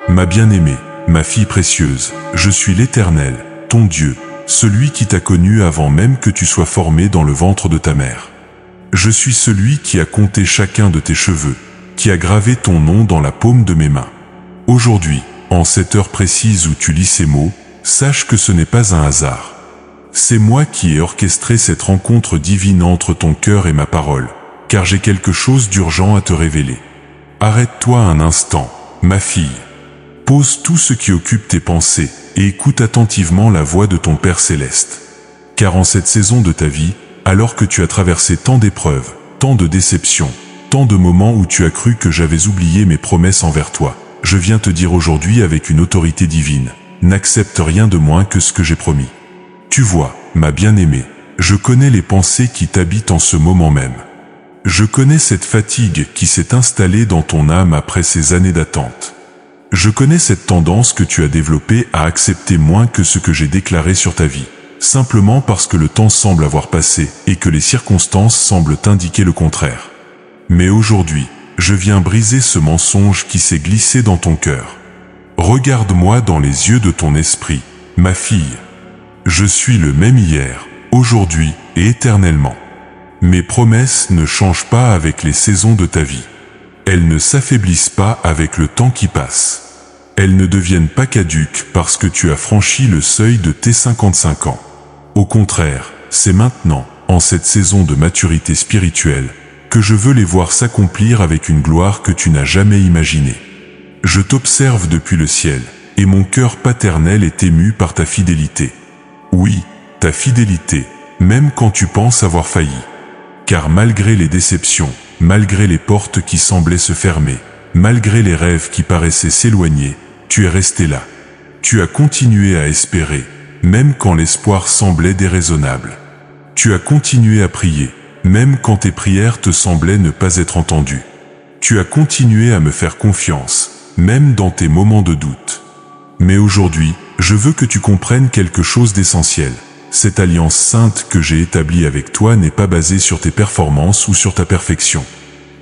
Ma bien-aimée, ma fille précieuse, je suis l'Éternel, ton Dieu, celui qui t'a connu avant même que tu sois formé dans le ventre de ta mère. Je suis celui qui a compté chacun de tes cheveux, qui a gravé ton nom dans la paume de mes mains. Aujourd'hui, en cette heure précise où tu lis ces mots, sache que ce n'est pas un hasard. C'est moi qui ai orchestré cette rencontre divine entre ton cœur et ma parole, car j'ai quelque chose d'urgent à te révéler. Arrête-toi un instant, ma fille. Pose tout ce qui occupe tes pensées et écoute attentivement la voix de ton Père Céleste. Car en cette saison de ta vie, alors que tu as traversé tant d'épreuves, tant de déceptions, tant de moments où tu as cru que j'avais oublié mes promesses envers toi, je viens te dire aujourd'hui avec une autorité divine, n'accepte rien de moins que ce que j'ai promis. Tu vois, ma bien-aimée, je connais les pensées qui t'habitent en ce moment même. Je connais cette fatigue qui s'est installée dans ton âme après ces années d'attente. Je connais cette tendance que tu as développée à accepter moins que ce que j'ai déclaré sur ta vie, simplement parce que le temps semble avoir passé et que les circonstances semblent indiquer le contraire. Mais aujourd'hui, je viens briser ce mensonge qui s'est glissé dans ton cœur. Regarde-moi dans les yeux de ton esprit, ma fille. Je suis le même hier, aujourd'hui et éternellement. Mes promesses ne changent pas avec les saisons de ta vie. Elles ne s'affaiblissent pas avec le temps qui passe. Elles ne deviennent pas caduques parce que tu as franchi le seuil de tes 55 ans. Au contraire, c'est maintenant, en cette saison de maturité spirituelle, que je veux les voir s'accomplir avec une gloire que tu n'as jamais imaginée. Je t'observe depuis le ciel, et mon cœur paternel est ému par ta fidélité. Oui, ta fidélité, même quand tu penses avoir failli. Car malgré les déceptions, malgré les portes qui semblaient se fermer, malgré les rêves qui paraissaient s'éloigner, tu es resté là. Tu as continué à espérer, même quand l'espoir semblait déraisonnable. Tu as continué à prier, même quand tes prières te semblaient ne pas être entendues. Tu as continué à me faire confiance, même dans tes moments de doute. Mais aujourd'hui, je veux que tu comprennes quelque chose d'essentiel. Cette alliance sainte que j'ai établie avec toi n'est pas basée sur tes performances ou sur ta perfection.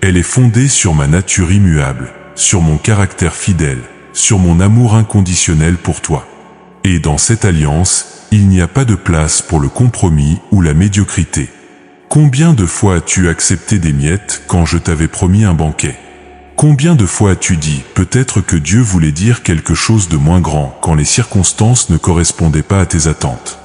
Elle est fondée sur ma nature immuable, sur mon caractère fidèle, sur mon amour inconditionnel pour toi. Et dans cette alliance, il n'y a pas de place pour le compromis ou la médiocrité. Combien de fois as-tu accepté des miettes quand je t'avais promis un banquet? Combien de fois as-tu dit peut-être que Dieu voulait dire quelque chose de moins grand quand les circonstances ne correspondaient pas à tes attentes?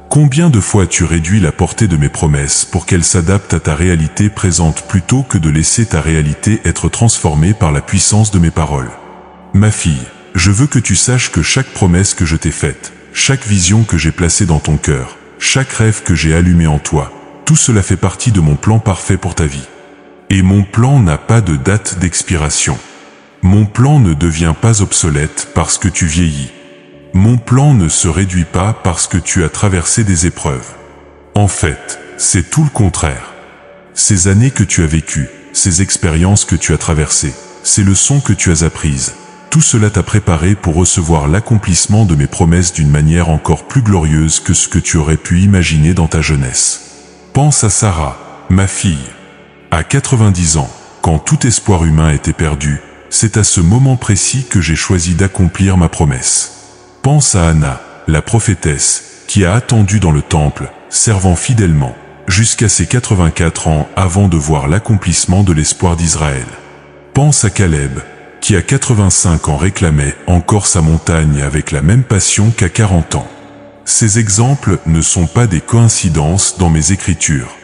Combien de fois as-tu réduit la portée de mes promesses pour qu'elles s'adaptent à ta réalité présente plutôt que de laisser ta réalité être transformée par la puissance de mes paroles? Ma fille, je veux que tu saches que chaque promesse que je t'ai faite, chaque vision que j'ai placée dans ton cœur, chaque rêve que j'ai allumé en toi, tout cela fait partie de mon plan parfait pour ta vie. Et mon plan n'a pas de date d'expiration. Mon plan ne devient pas obsolète parce que tu vieillis. Mon plan ne se réduit pas parce que tu as traversé des épreuves. En fait, c'est tout le contraire. Ces années que tu as vécues, ces expériences que tu as traversées, ces leçons que tu as apprises, tout cela t'a préparé pour recevoir l'accomplissement de mes promesses d'une manière encore plus glorieuse que ce que tu aurais pu imaginer dans ta jeunesse. Pense à Sarah, ma fille. À 90 ans, quand tout espoir humain était perdu, c'est à ce moment précis que j'ai choisi d'accomplir ma promesse. Pense à Anna, la prophétesse, qui a attendu dans le temple, servant fidèlement, jusqu'à ses 84 ans avant de voir l'accomplissement de l'espoir d'Israël. Pense à Caleb, qui à 85 ans réclamait encore sa montagne avec la même passion qu'à 40 ans. Ces exemples ne sont pas des coïncidences dans mes écritures.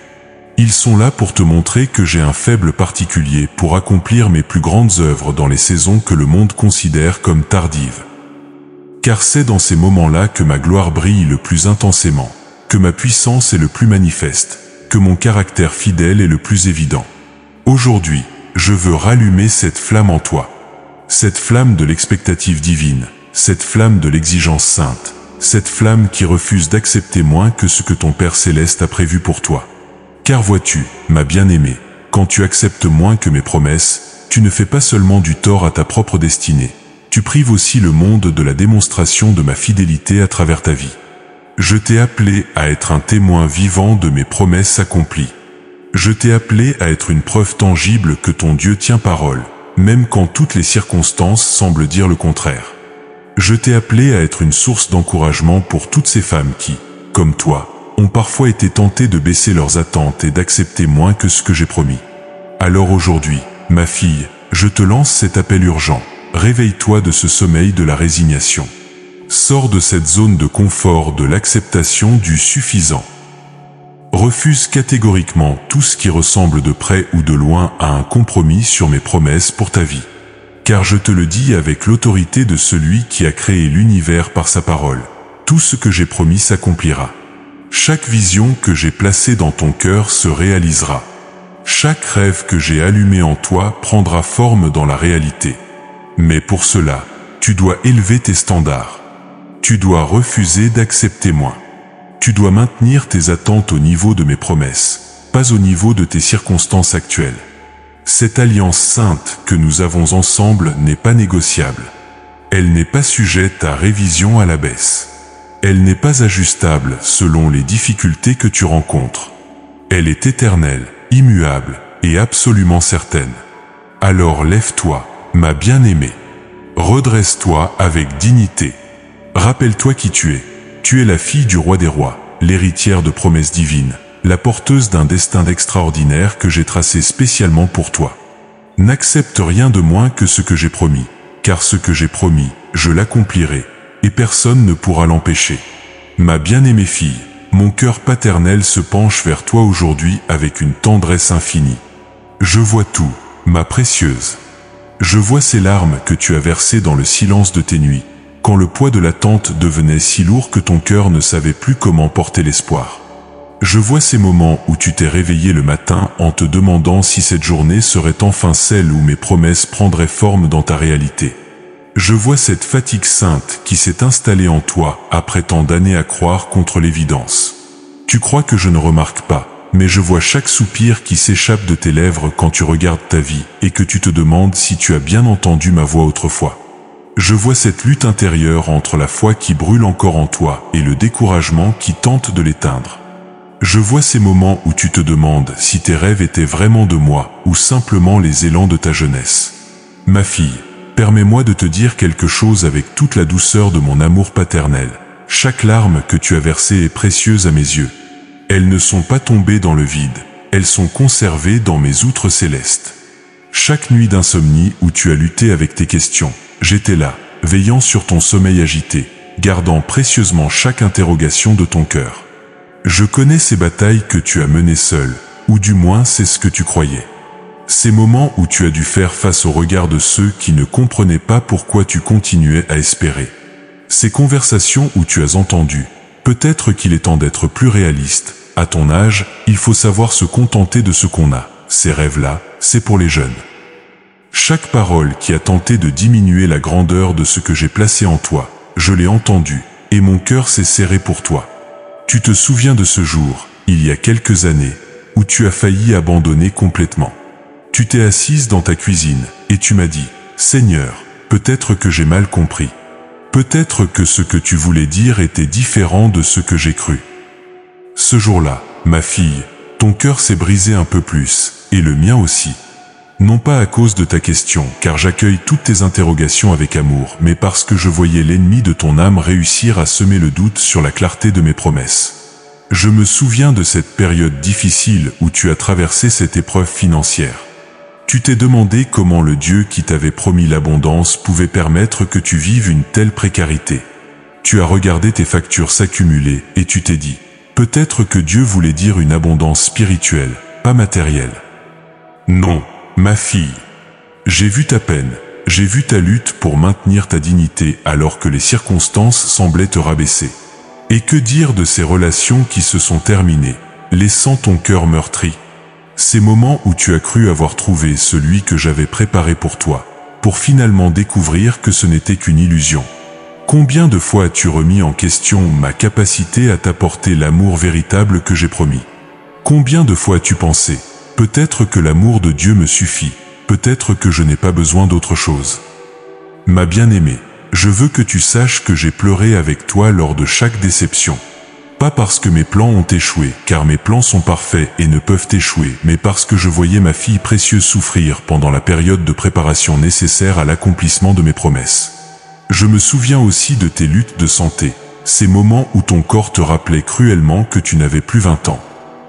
Ils sont là pour te montrer que j'ai un faible particulier pour accomplir mes plus grandes œuvres dans les saisons que le monde considère comme tardives. Car c'est dans ces moments-là que ma gloire brille le plus intensément, que ma puissance est le plus manifeste, que mon caractère fidèle est le plus évident. Aujourd'hui, je veux rallumer cette flamme en toi. Cette flamme de l'expectative divine, cette flamme de l'exigence sainte, cette flamme qui refuse d'accepter moins que ce que ton Père Céleste a prévu pour toi. Car vois-tu, ma bien-aimée, quand tu acceptes moins que mes promesses, tu ne fais pas seulement du tort à ta propre destinée, tu prives aussi le monde de la démonstration de ma fidélité à travers ta vie. Je t'ai appelé à être un témoin vivant de mes promesses accomplies. Je t'ai appelé à être une preuve tangible que ton Dieu tient parole, même quand toutes les circonstances semblent dire le contraire. Je t'ai appelé à être une source d'encouragement pour toutes ces femmes qui, comme toi, ont parfois été tentées de baisser leurs attentes et d'accepter moins que ce que j'ai promis. Alors aujourd'hui, ma fille, je te lance cet appel urgent. Réveille-toi de ce sommeil de la résignation. Sors de cette zone de confort de l'acceptation du suffisant. Refuse catégoriquement tout ce qui ressemble de près ou de loin à un compromis sur mes promesses pour ta vie. Car je te le dis avec l'autorité de celui qui a créé l'univers par sa parole, tout ce que j'ai promis s'accomplira. Chaque vision que j'ai placée dans ton cœur se réalisera. Chaque rêve que j'ai allumé en toi prendra forme dans la réalité. Mais pour cela, tu dois élever tes standards. Tu dois refuser d'accepter moins. Tu dois maintenir tes attentes au niveau de mes promesses, pas au niveau de tes circonstances actuelles. Cette alliance sainte que nous avons ensemble n'est pas négociable. Elle n'est pas sujette à révision à la baisse. Elle n'est pas ajustable selon les difficultés que tu rencontres. Elle est éternelle, immuable et absolument certaine. Alors lève-toi, ma bien-aimée. Redresse-toi avec dignité. Rappelle-toi qui tu es. Tu es la fille du roi des rois, l'héritière de promesses divines, la porteuse d'un destin extraordinaire que j'ai tracé spécialement pour toi. N'accepte rien de moins que ce que j'ai promis, car ce que j'ai promis, je l'accomplirai, et personne ne pourra l'empêcher. Ma bien-aimée fille, mon cœur paternel se penche vers toi aujourd'hui avec une tendresse infinie. Je vois tout, ma précieuse. Je vois ces larmes que tu as versées dans le silence de tes nuits, quand le poids de l'attente devenait si lourd que ton cœur ne savait plus comment porter l'espoir. Je vois ces moments où tu t'es réveillé le matin en te demandant si cette journée serait enfin celle où mes promesses prendraient forme dans ta réalité. Je vois cette fatigue sainte qui s'est installée en toi après tant d'années à croire contre l'évidence. Tu crois que je ne remarque pas, mais je vois chaque soupir qui s'échappe de tes lèvres quand tu regardes ta vie et que tu te demandes si tu as bien entendu ma voix autrefois. Je vois cette lutte intérieure entre la foi qui brûle encore en toi et le découragement qui tente de l'éteindre. Je vois ces moments où tu te demandes si tes rêves étaient vraiment de moi ou simplement les élans de ta jeunesse. Ma fille, permets-moi de te dire quelque chose avec toute la douceur de mon amour paternel. Chaque larme que tu as versée est précieuse à mes yeux. Elles ne sont pas tombées dans le vide, elles sont conservées dans mes outres célestes. Chaque nuit d'insomnie où tu as lutté avec tes questions, j'étais là, veillant sur ton sommeil agité, gardant précieusement chaque interrogation de ton cœur. Je connais ces batailles que tu as menées seul, ou du moins c'est ce que tu croyais. Ces moments où tu as dû faire face au regard de ceux qui ne comprenaient pas pourquoi tu continuais à espérer. Ces conversations où tu as entendu, peut-être qu'il est temps d'être plus réaliste, à ton âge, il faut savoir se contenter de ce qu'on a, ces rêves-là, c'est pour les jeunes. Chaque parole qui a tenté de diminuer la grandeur de ce que j'ai placé en toi, je l'ai entendu, et mon cœur s'est serré pour toi. Tu te souviens de ce jour, il y a quelques années, où tu as failli abandonner complètement. Tu t'es assise dans ta cuisine, et tu m'as dit, « Seigneur, peut-être que j'ai mal compris. Peut-être que ce que tu voulais dire était différent de ce que j'ai cru. » Ce jour-là, ma fille, ton cœur s'est brisé un peu plus, et le mien aussi. Non pas à cause de ta question, car j'accueille toutes tes interrogations avec amour, mais parce que je voyais l'ennemi de ton âme réussir à semer le doute sur la clarté de mes promesses. Je me souviens de cette période difficile où tu as traversé cette épreuve financière. Tu t'es demandé comment le Dieu qui t'avait promis l'abondance pouvait permettre que tu vives une telle précarité. Tu as regardé tes factures s'accumuler et tu t'es dit, peut-être que Dieu voulait dire une abondance spirituelle, pas matérielle. Non. Ma fille, j'ai vu ta peine, j'ai vu ta lutte pour maintenir ta dignité alors que les circonstances semblaient te rabaisser. Et que dire de ces relations qui se sont terminées, laissant ton cœur meurtri? Ces moments où tu as cru avoir trouvé celui que j'avais préparé pour toi, pour finalement découvrir que ce n'était qu'une illusion. Combien de fois as-tu remis en question ma capacité à t'apporter l'amour véritable que j'ai promis? Combien de fois as-tu pensé, peut-être que l'amour de Dieu me suffit, peut-être que je n'ai pas besoin d'autre chose. Ma bien-aimée, je veux que tu saches que j'ai pleuré avec toi lors de chaque déception. Pas parce que mes plans ont échoué, car mes plans sont parfaits et ne peuvent échouer, mais parce que je voyais ma fille précieuse souffrir pendant la période de préparation nécessaire à l'accomplissement de mes promesses. Je me souviens aussi de tes luttes de santé, ces moments où ton corps te rappelait cruellement que tu n'avais plus 20 ans.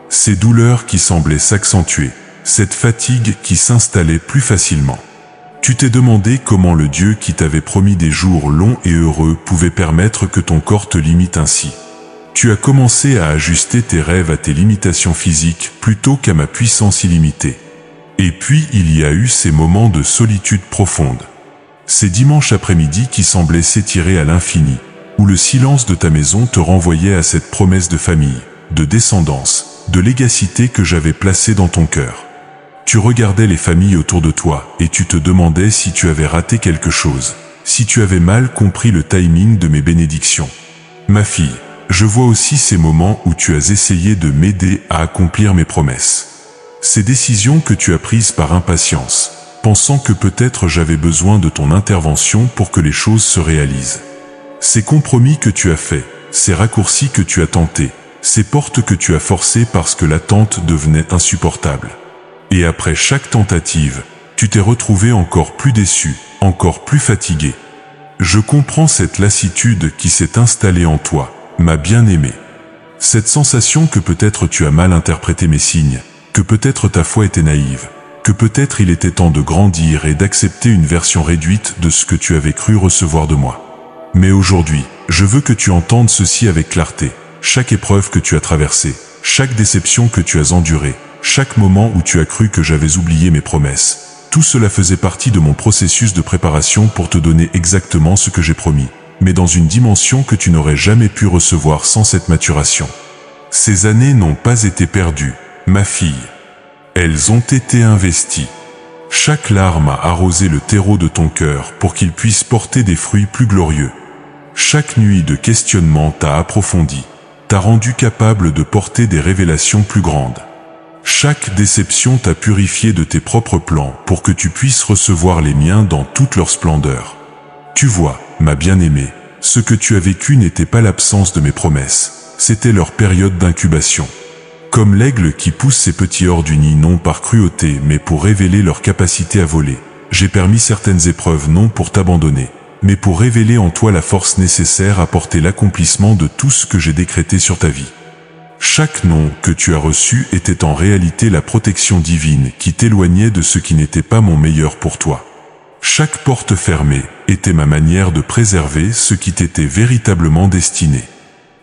Ces douleurs qui semblaient s'accentuer, cette fatigue qui s'installait plus facilement. Tu t'es demandé comment le Dieu qui t'avait promis des jours longs et heureux pouvait permettre que ton corps te limite ainsi. Tu as commencé à ajuster tes rêves à tes limitations physiques plutôt qu'à ma puissance illimitée. Et puis il y a eu ces moments de solitude profonde. Ces dimanches après-midi qui semblaient s'étirer à l'infini, où le silence de ta maison te renvoyait à cette promesse de famille, de descendance, de légacité que j'avais placée dans ton cœur. Tu regardais les familles autour de toi et tu te demandais si tu avais raté quelque chose, si tu avais mal compris le timing de mes bénédictions. Ma fille, je vois aussi ces moments où tu as essayé de m'aider à accomplir mes promesses. Ces décisions que tu as prises par impatience, pensant que peut-être j'avais besoin de ton intervention pour que les choses se réalisent. Ces compromis que tu as faits, ces raccourcis que tu as tentés, ces portes que tu as forcées parce que l'attente devenait insupportable. Et après chaque tentative, tu t'es retrouvé encore plus déçu, encore plus fatigué. Je comprends cette lassitude qui s'est installée en toi, ma bien-aimée. Cette sensation que peut-être tu as mal interprété mes signes, que peut-être ta foi était naïve, que peut-être il était temps de grandir et d'accepter une version réduite de ce que tu avais cru recevoir de moi. Mais aujourd'hui, je veux que tu entendes ceci avec clarté. Chaque épreuve que tu as traversée, chaque déception que tu as endurée, chaque moment où tu as cru que j'avais oublié mes promesses, tout cela faisait partie de mon processus de préparation pour te donner exactement ce que j'ai promis, mais dans une dimension que tu n'aurais jamais pu recevoir sans cette maturation. Ces années n'ont pas été perdues, ma fille. Elles ont été investies. Chaque larme a arrosé le terreau de ton cœur pour qu'il puisse porter des fruits plus glorieux. Chaque nuit de questionnement t'a approfondi, t'a rendu capable de porter des révélations plus grandes. Chaque déception t'a purifié de tes propres plans pour que tu puisses recevoir les miens dans toute leur splendeur. Tu vois, ma bien-aimée, ce que tu as vécu n'était pas l'absence de mes promesses, c'était leur période d'incubation. Comme l'aigle qui pousse ses petits hors du nid non par cruauté mais pour révéler leur capacité à voler, j'ai permis certaines épreuves non pour t'abandonner, mais pour révéler en toi la force nécessaire à porter l'accomplissement de tout ce que j'ai décrété sur ta vie. Chaque nom que tu as reçu était en réalité la protection divine qui t'éloignait de ce qui n'était pas mon meilleur pour toi. Chaque porte fermée était ma manière de préserver ce qui t'était véritablement destiné.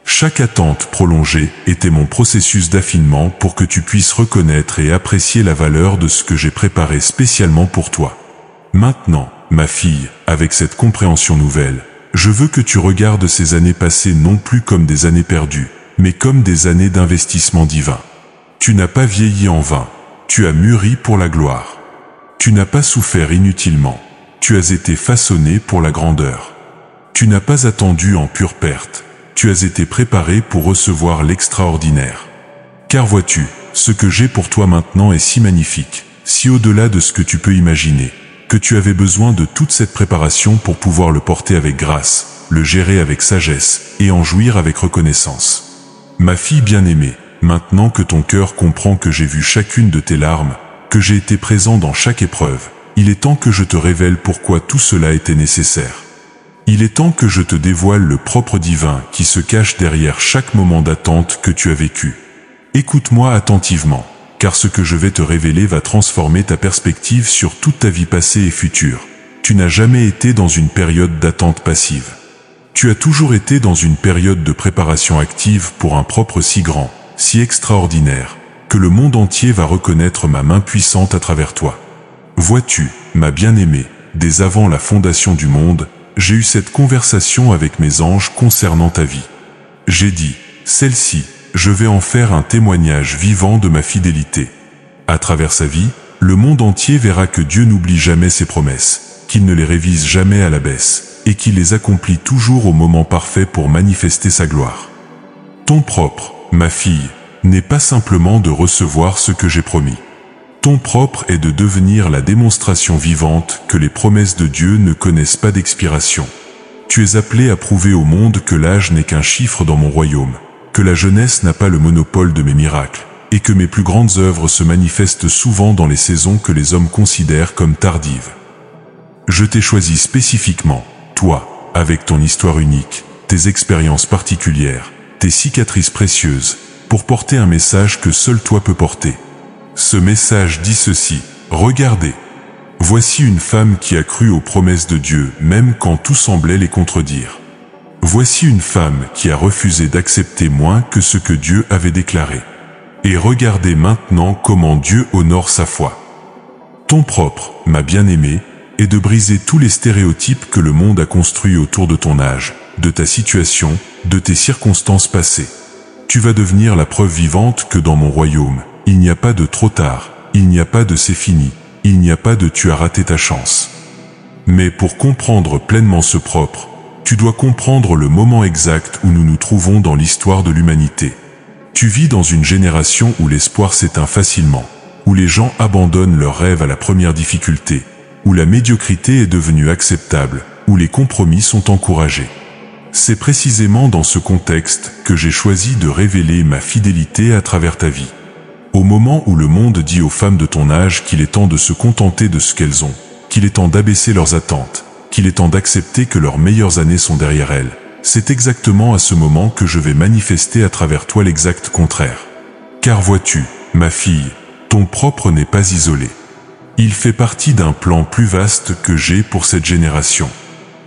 Chaque attente prolongée était mon processus d'affinement pour que tu puisses reconnaître et apprécier la valeur de ce que j'ai préparé spécialement pour toi. Maintenant, ma fille, avec cette compréhension nouvelle, je veux que tu regardes ces années passées non plus comme des années perdues, mais comme des années d'investissement divin. Tu n'as pas vieilli en vain, tu as mûri pour la gloire. Tu n'as pas souffert inutilement, tu as été façonné pour la grandeur. Tu n'as pas attendu en pure perte, tu as été préparé pour recevoir l'extraordinaire. Car vois-tu, ce que j'ai pour toi maintenant est si magnifique, si au-delà de ce que tu peux imaginer, que tu avais besoin de toute cette préparation pour pouvoir le porter avec grâce, le gérer avec sagesse et en jouir avec reconnaissance. Ma fille bien-aimée, maintenant que ton cœur comprend que j'ai vu chacune de tes larmes, que j'ai été présent dans chaque épreuve, il est temps que je te révèle pourquoi tout cela était nécessaire. Il est temps que je te dévoile le propre divin qui se cache derrière chaque moment d'attente que tu as vécu. Écoute-moi attentivement, car ce que je vais te révéler va transformer ta perspective sur toute ta vie passée et future. Tu n'as jamais été dans une période d'attente passive. Tu as toujours été dans une période de préparation active pour un propre si grand, si extraordinaire, que le monde entier va reconnaître ma main puissante à travers toi. Vois-tu, ma bien-aimée, dès avant la fondation du monde, j'ai eu cette conversation avec mes anges concernant ta vie. J'ai dit, celle-ci, je vais en faire un témoignage vivant de ma fidélité. À travers sa vie, le monde entier verra que Dieu n'oublie jamais ses promesses, qu'il ne les révise jamais à la baisse, et qu'il les accomplit toujours au moment parfait pour manifester sa gloire. Ton propre, ma fille, n'est pas simplement de recevoir ce que j'ai promis. Ton propre est de devenir la démonstration vivante que les promesses de Dieu ne connaissent pas d'expiration. Tu es appelé à prouver au monde que l'âge n'est qu'un chiffre dans mon royaume, que la jeunesse n'a pas le monopole de mes miracles, et que mes plus grandes œuvres se manifestent souvent dans les saisons que les hommes considèrent comme tardives. Je t'ai choisi spécifiquement, toi, avec ton histoire unique, tes expériences particulières, tes cicatrices précieuses, pour porter un message que seul toi peux porter. Ce message dit ceci: regardez. Voici une femme qui a cru aux promesses de Dieu, même quand tout semblait les contredire. Voici une femme qui a refusé d'accepter moins que ce que Dieu avait déclaré. Et regardez maintenant comment Dieu honore sa foi. Ton propre, ma bien-aimée, est de briser tous les stéréotypes que le monde a construits autour de ton âge, de ta situation, de tes circonstances passées. Tu vas devenir la preuve vivante que dans mon royaume, il n'y a pas de trop tard, il n'y a pas de c'est fini, il n'y a pas de tu as raté ta chance. Mais pour comprendre pleinement ce propre, tu dois comprendre le moment exact où nous nous trouvons dans l'histoire de l'humanité. Tu vis dans une génération où l'espoir s'éteint facilement, où les gens abandonnent leurs rêves à la première difficulté, où la médiocrité est devenue acceptable, où les compromis sont encouragés. C'est précisément dans ce contexte que j'ai choisi de révéler ma fidélité à travers ta vie. Au moment où le monde dit aux femmes de ton âge qu'il est temps de se contenter de ce qu'elles ont, qu'il est temps d'abaisser leurs attentes, qu'il est temps d'accepter que leurs meilleures années sont derrière elles, c'est exactement à ce moment que je vais manifester à travers toi l'exact contraire. Car vois-tu, ma fille, ton propre n'est pas isolé. Il fait partie d'un plan plus vaste que j'ai pour cette génération.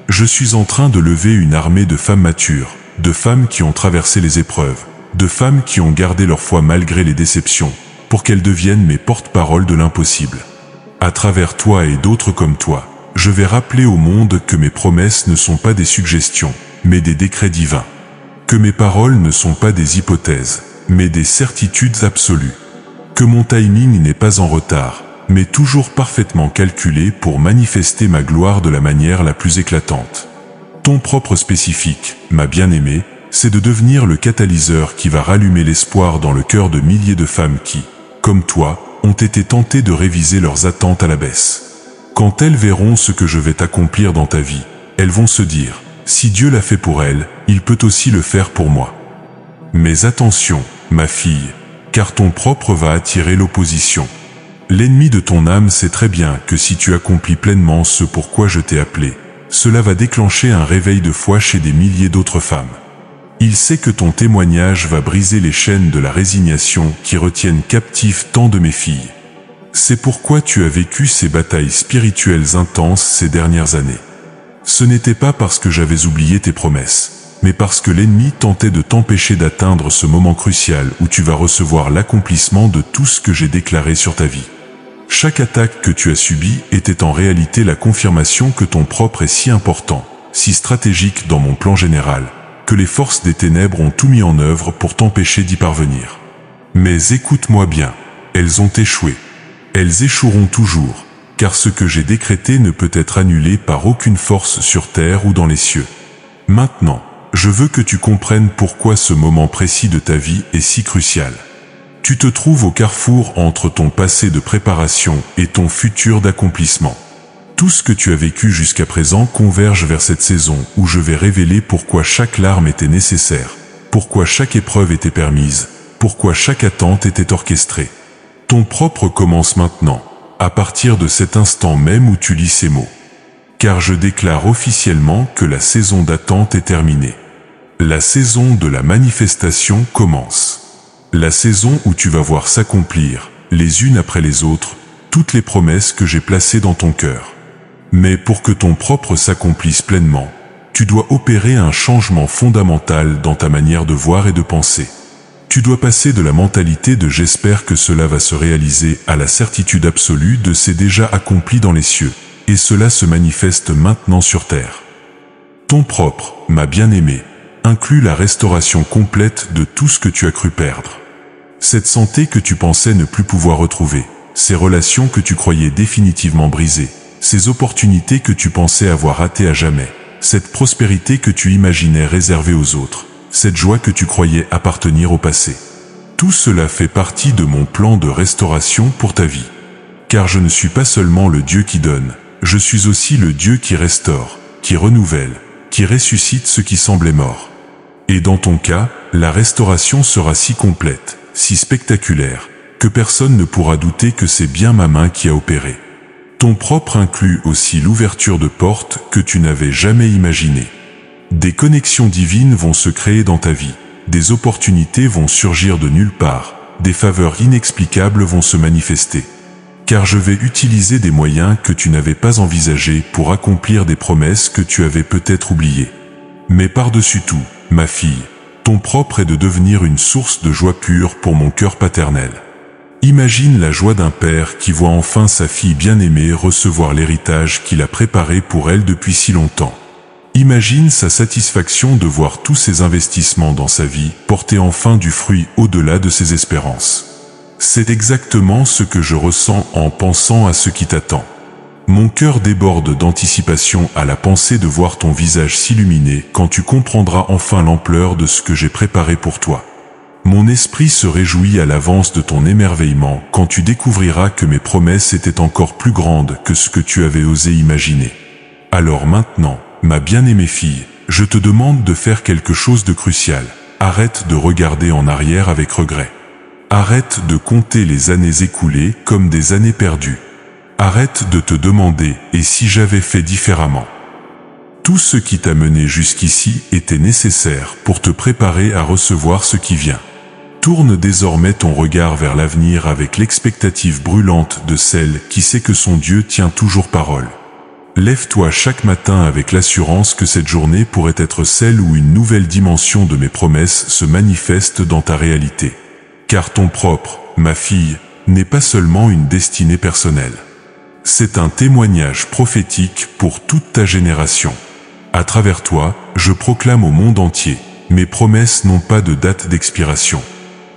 Je suis en train de lever une armée de femmes matures, de femmes qui ont traversé les épreuves, de femmes qui ont gardé leur foi malgré les déceptions, pour qu'elles deviennent mes porte-paroles de l'impossible. À travers toi et d'autres comme toi, je vais rappeler au monde que mes promesses ne sont pas des suggestions, mais des décrets divins. Que mes paroles ne sont pas des hypothèses, mais des certitudes absolues. Que mon timing n'est pas en retard, mais toujours parfaitement calculé pour manifester ma gloire de la manière la plus éclatante. Ton propre spécifique, ma bien-aimée, c'est de devenir le catalyseur qui va rallumer l'espoir dans le cœur de milliers de femmes qui, comme toi, ont été tentées de réviser leurs attentes à la baisse. Quand elles verront ce que je vais t'accomplir dans ta vie, elles vont se dire: si Dieu l'a fait pour elle, il peut aussi le faire pour moi. Mais attention, ma fille, car ton propre va attirer l'opposition. L'ennemi de ton âme sait très bien que si tu accomplis pleinement ce pour quoi je t'ai appelé, cela va déclencher un réveil de foi chez des milliers d'autres femmes. Il sait que ton témoignage va briser les chaînes de la résignation qui retiennent captives tant de mes filles. C'est pourquoi tu as vécu ces batailles spirituelles intenses ces dernières années. Ce n'était pas parce que j'avais oublié tes promesses, mais parce que l'ennemi tentait de t'empêcher d'atteindre ce moment crucial où tu vas recevoir l'accomplissement de tout ce que j'ai déclaré sur ta vie. Chaque attaque que tu as subie était en réalité la confirmation que ton propre est si important, si stratégique dans mon plan général, que les forces des ténèbres ont tout mis en œuvre pour t'empêcher d'y parvenir. Mais écoute-moi bien, elles ont échoué. Elles échoueront toujours, car ce que j'ai décrété ne peut être annulé par aucune force sur terre ou dans les cieux. Maintenant, je veux que tu comprennes pourquoi ce moment précis de ta vie est si crucial. Tu te trouves au carrefour entre ton passé de préparation et ton futur d'accomplissement. Tout ce que tu as vécu jusqu'à présent converge vers cette saison où je vais révéler pourquoi chaque larme était nécessaire, pourquoi chaque épreuve était permise, pourquoi chaque attente était orchestrée. Ton propre commence maintenant, à partir de cet instant même où tu lis ces mots. Car je déclare officiellement que la saison d'attente est terminée. La saison de la manifestation commence. La saison où tu vas voir s'accomplir, les unes après les autres, toutes les promesses que j'ai placées dans ton cœur. Mais pour que ton propre s'accomplisse pleinement, tu dois opérer un changement fondamental dans ta manière de voir et de penser. Tu dois passer de la mentalité de « j'espère que cela va se réaliser » à la certitude absolue de « c'est déjà accompli dans les cieux » et cela se manifeste maintenant sur terre. Ton propre, ma bien-aimée, inclut la restauration complète de tout ce que tu as cru perdre. Cette santé que tu pensais ne plus pouvoir retrouver, ces relations que tu croyais définitivement brisées, ces opportunités que tu pensais avoir ratées à jamais, cette prospérité que tu imaginais réservée aux autres, cette joie que tu croyais appartenir au passé. Tout cela fait partie de mon plan de restauration pour ta vie. Car je ne suis pas seulement le Dieu qui donne, je suis aussi le Dieu qui restaure, qui renouvelle, qui ressuscite ce qui semblait mort. Et dans ton cas, la restauration sera si complète, si spectaculaire, que personne ne pourra douter que c'est bien ma main qui a opéré. Ton propre inclut aussi l'ouverture de portes que tu n'avais jamais imaginées. Des connexions divines vont se créer dans ta vie, des opportunités vont surgir de nulle part, des faveurs inexplicables vont se manifester. Car je vais utiliser des moyens que tu n'avais pas envisagés pour accomplir des promesses que tu avais peut-être oubliées. Mais par-dessus tout, ma fille, ton propre est de devenir une source de joie pure pour mon cœur paternel. Imagine la joie d'un père qui voit enfin sa fille bien-aimée recevoir l'héritage qu'il a préparé pour elle depuis si longtemps. Imagine sa satisfaction de voir tous ses investissements dans sa vie porter enfin du fruit au-delà de ses espérances. C'est exactement ce que je ressens en pensant à ce qui t'attend. Mon cœur déborde d'anticipation à la pensée de voir ton visage s'illuminer quand tu comprendras enfin l'ampleur de ce que j'ai préparé pour toi. Mon esprit se réjouit à l'avance de ton émerveillement quand tu découvriras que mes promesses étaient encore plus grandes que ce que tu avais osé imaginer. Alors maintenant, ma bien-aimée fille, je te demande de faire quelque chose de crucial. Arrête de regarder en arrière avec regret. Arrête de compter les années écoulées comme des années perdues. Arrête de te demander « et si j'avais fait différemment ?» Tout ce qui t'a mené jusqu'ici était nécessaire pour te préparer à recevoir ce qui vient. Tourne désormais ton regard vers l'avenir avec l'expectative brûlante de celle qui sait que son Dieu tient toujours parole. Lève-toi chaque matin avec l'assurance que cette journée pourrait être celle où une nouvelle dimension de mes promesses se manifeste dans ta réalité. Car ton propre, ma fille, n'est pas seulement une destinée personnelle. C'est un témoignage prophétique pour toute ta génération. À travers toi, je proclame au monde entier, mes promesses n'ont pas de date d'expiration.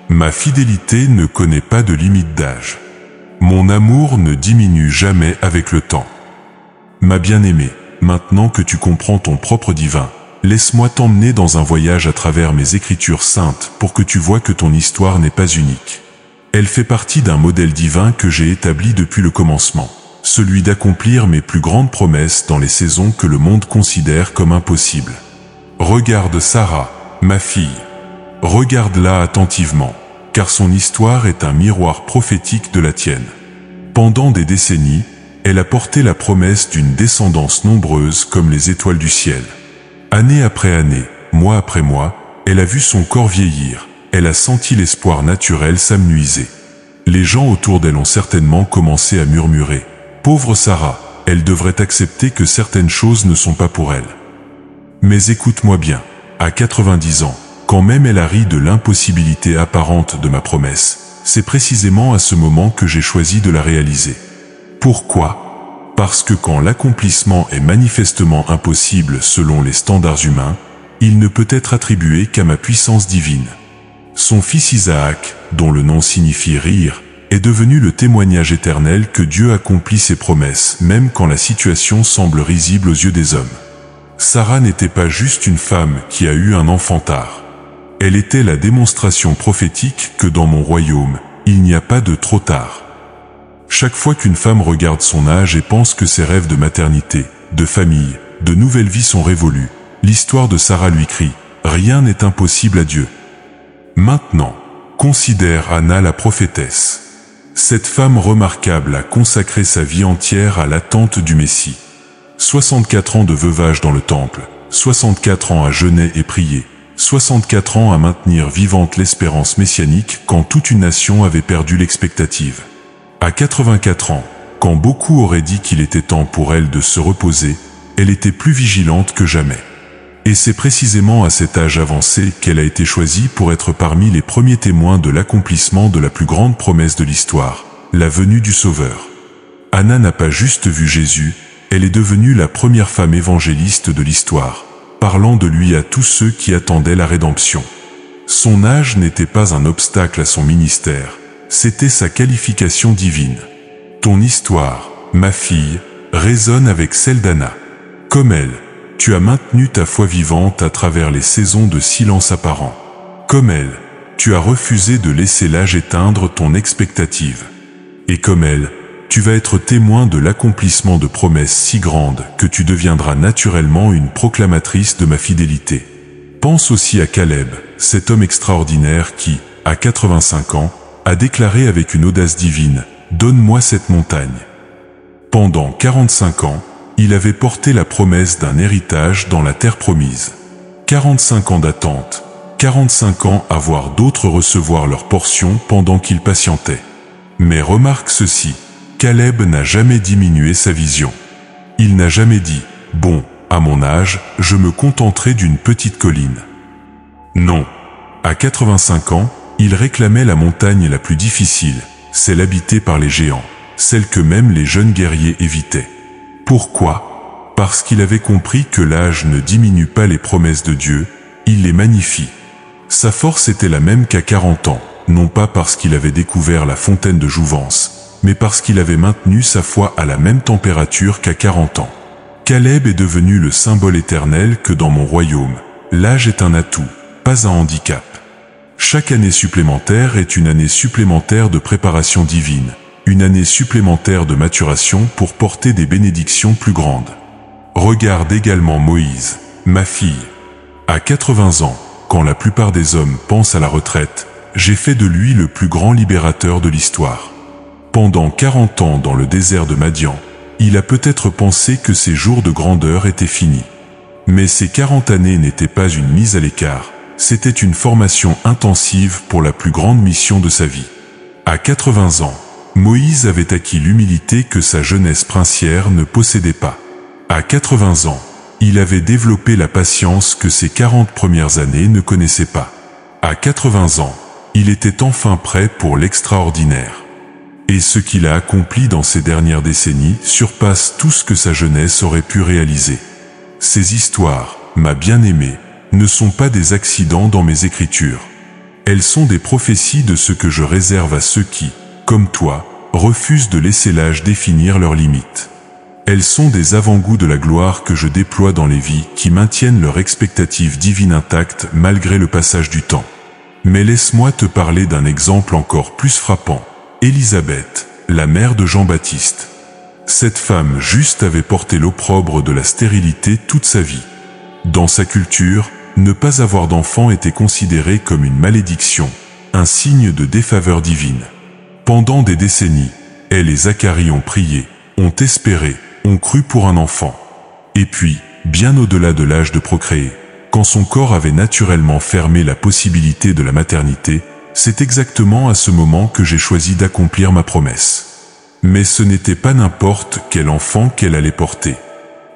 Ma fidélité ne connaît pas de limite d'âge. Mon amour ne diminue jamais avec le temps. Ma bien-aimée, maintenant que tu comprends ton propre divin, laisse-moi t'emmener dans un voyage à travers mes écritures saintes pour que tu vois que ton histoire n'est pas unique. Elle fait partie d'un modèle divin que j'ai établi depuis le commencement, celui d'accomplir mes plus grandes promesses dans les saisons que le monde considère comme impossibles. Regarde Sarah, ma fille. Regarde-la attentivement, car son histoire est un miroir prophétique de la tienne. Pendant des décennies, elle a porté la promesse d'une descendance nombreuse comme les étoiles du ciel. Année après année, mois après mois, elle a vu son corps vieillir, elle a senti l'espoir naturel s'amenuiser. Les gens autour d'elle ont certainement commencé à murmurer « Pauvre Sarah, elle devrait accepter que certaines choses ne sont pas pour elle. » Mais écoute-moi bien, à 90 ans, quand même elle a ri de l'impossibilité apparente de ma promesse, c'est précisément à ce moment que j'ai choisi de la réaliser. Pourquoi ? Parce que quand l'accomplissement est manifestement impossible selon les standards humains, il ne peut être attribué qu'à ma puissance divine. Son fils Isaac, dont le nom signifie rire, est devenu le témoignage éternel que Dieu accomplit ses promesses, même quand la situation semble risible aux yeux des hommes. Sarah n'était pas juste une femme qui a eu un enfant tard. Elle était la démonstration prophétique que dans mon royaume, il n'y a pas de trop tard. Chaque fois qu'une femme regarde son âge et pense que ses rêves de maternité, de famille, de nouvelle vie sont révolus, l'histoire de Sarah lui crie « Rien n'est impossible à Dieu ». Maintenant, considère Anna la prophétesse. Cette femme remarquable a consacré sa vie entière à l'attente du Messie. 64 ans de veuvage dans le temple, 64 ans à jeûner et prier, 64 ans à maintenir vivante l'espérance messianique quand toute une nation avait perdu l'expectative. À 84 ans, quand beaucoup auraient dit qu'il était temps pour elle de se reposer, elle était plus vigilante que jamais. Et c'est précisément à cet âge avancé qu'elle a été choisie pour être parmi les premiers témoins de l'accomplissement de la plus grande promesse de l'histoire, la venue du Sauveur. Anna n'a pas juste vu Jésus, elle est devenue la première femme évangéliste de l'histoire, parlant de lui à tous ceux qui attendaient la rédemption. Son âge n'était pas un obstacle à son ministère, c'était sa qualification divine. Ton histoire, ma fille, résonne avec celle d'Anna. Comme elle, tu as maintenu ta foi vivante à travers les saisons de silence apparent. Comme elle, tu as refusé de laisser l'âge éteindre ton expectative. Et comme elle, tu vas être témoin de l'accomplissement de promesses si grandes que tu deviendras naturellement une proclamatrice de ma fidélité. Pense aussi à Caleb, cet homme extraordinaire qui, à 85 ans, a déclaré avec une audace divine « Donne-moi cette montagne ». Pendant 45 ans, il avait porté la promesse d'un héritage dans la terre promise. 45 ans d'attente, 45 ans à voir d'autres recevoir leur portion pendant qu'il patientait. Mais remarque ceci, Caleb n'a jamais diminué sa vision. Il n'a jamais dit « Bon, à mon âge, je me contenterai d'une petite colline ». Non. À 85 ans, il réclamait la montagne la plus difficile, celle habitée par les géants, celle que même les jeunes guerriers évitaient. Pourquoi ? Parce qu'il avait compris que l'âge ne diminue pas les promesses de Dieu, il les magnifie. Sa force était la même qu'à 40 ans, non pas parce qu'il avait découvert la fontaine de jouvence, mais parce qu'il avait maintenu sa foi à la même température qu'à 40 ans. Caleb est devenu le symbole éternel que dans mon royaume, l'âge est un atout, pas un handicap. Chaque année supplémentaire est une année supplémentaire de préparation divine, une année supplémentaire de maturation pour porter des bénédictions plus grandes. Regarde également Moïse, ma fille. À 80 ans, quand la plupart des hommes pensent à la retraite, j'ai fait de lui le plus grand libérateur de l'histoire. Pendant 40 ans dans le désert de Madian, il a peut-être pensé que ses jours de grandeur étaient finis. Mais ces 40 années n'étaient pas une mise à l'écart, c'était une formation intensive pour la plus grande mission de sa vie. À 80 ans, Moïse avait acquis l'humilité que sa jeunesse princière ne possédait pas. À 80 ans, il avait développé la patience que ses 40 premières années ne connaissaient pas. À 80 ans, il était enfin prêt pour l'extraordinaire. Et ce qu'il a accompli dans ces dernières décennies surpasse tout ce que sa jeunesse aurait pu réaliser. Ces histoires, ma bien-aimée, ne sont pas des accidents dans mes écritures. Elles sont des prophéties de ce que je réserve à ceux qui, comme toi, refusent de laisser l'âge définir leurs limites. Elles sont des avant-goûts de la gloire que je déploie dans les vies qui maintiennent leur expectative divine intacte malgré le passage du temps. Mais laisse-moi te parler d'un exemple encore plus frappant. Élisabeth, la mère de Jean-Baptiste. Cette femme juste avait porté l'opprobre de la stérilité toute sa vie. Dans sa culture, ne pas avoir d'enfant était considéré comme une malédiction, un signe de défaveur divine. Pendant des décennies, elle et Zacharie ont prié, ont espéré, ont cru pour un enfant. Et puis, bien au-delà de l'âge de procréer, quand son corps avait naturellement fermé la possibilité de la maternité, c'est exactement à ce moment que j'ai choisi d'accomplir ma promesse. Mais ce n'était pas n'importe quel enfant qu'elle allait porter.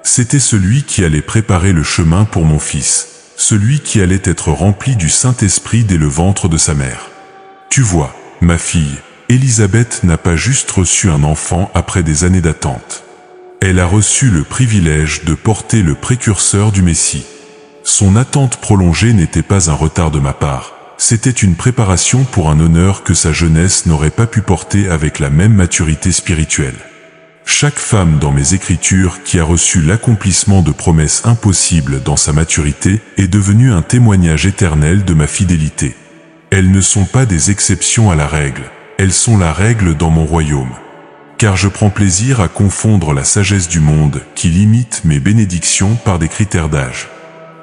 C'était celui qui allait préparer le chemin pour mon fils, celui qui allait être rempli du Saint-Esprit dès le ventre de sa mère. Tu vois, ma fille, Élisabeth n'a pas juste reçu un enfant après des années d'attente. Elle a reçu le privilège de porter le précurseur du Messie. Son attente prolongée n'était pas un retard de ma part, c'était une préparation pour un honneur que sa jeunesse n'aurait pas pu porter avec la même maturité spirituelle. Chaque femme dans mes écritures qui a reçu l'accomplissement de promesses impossibles dans sa maturité est devenue un témoignage éternel de ma fidélité. Elles ne sont pas des exceptions à la règle, elles sont la règle dans mon royaume. Car je prends plaisir à confondre la sagesse du monde qui limite mes bénédictions par des critères d'âge.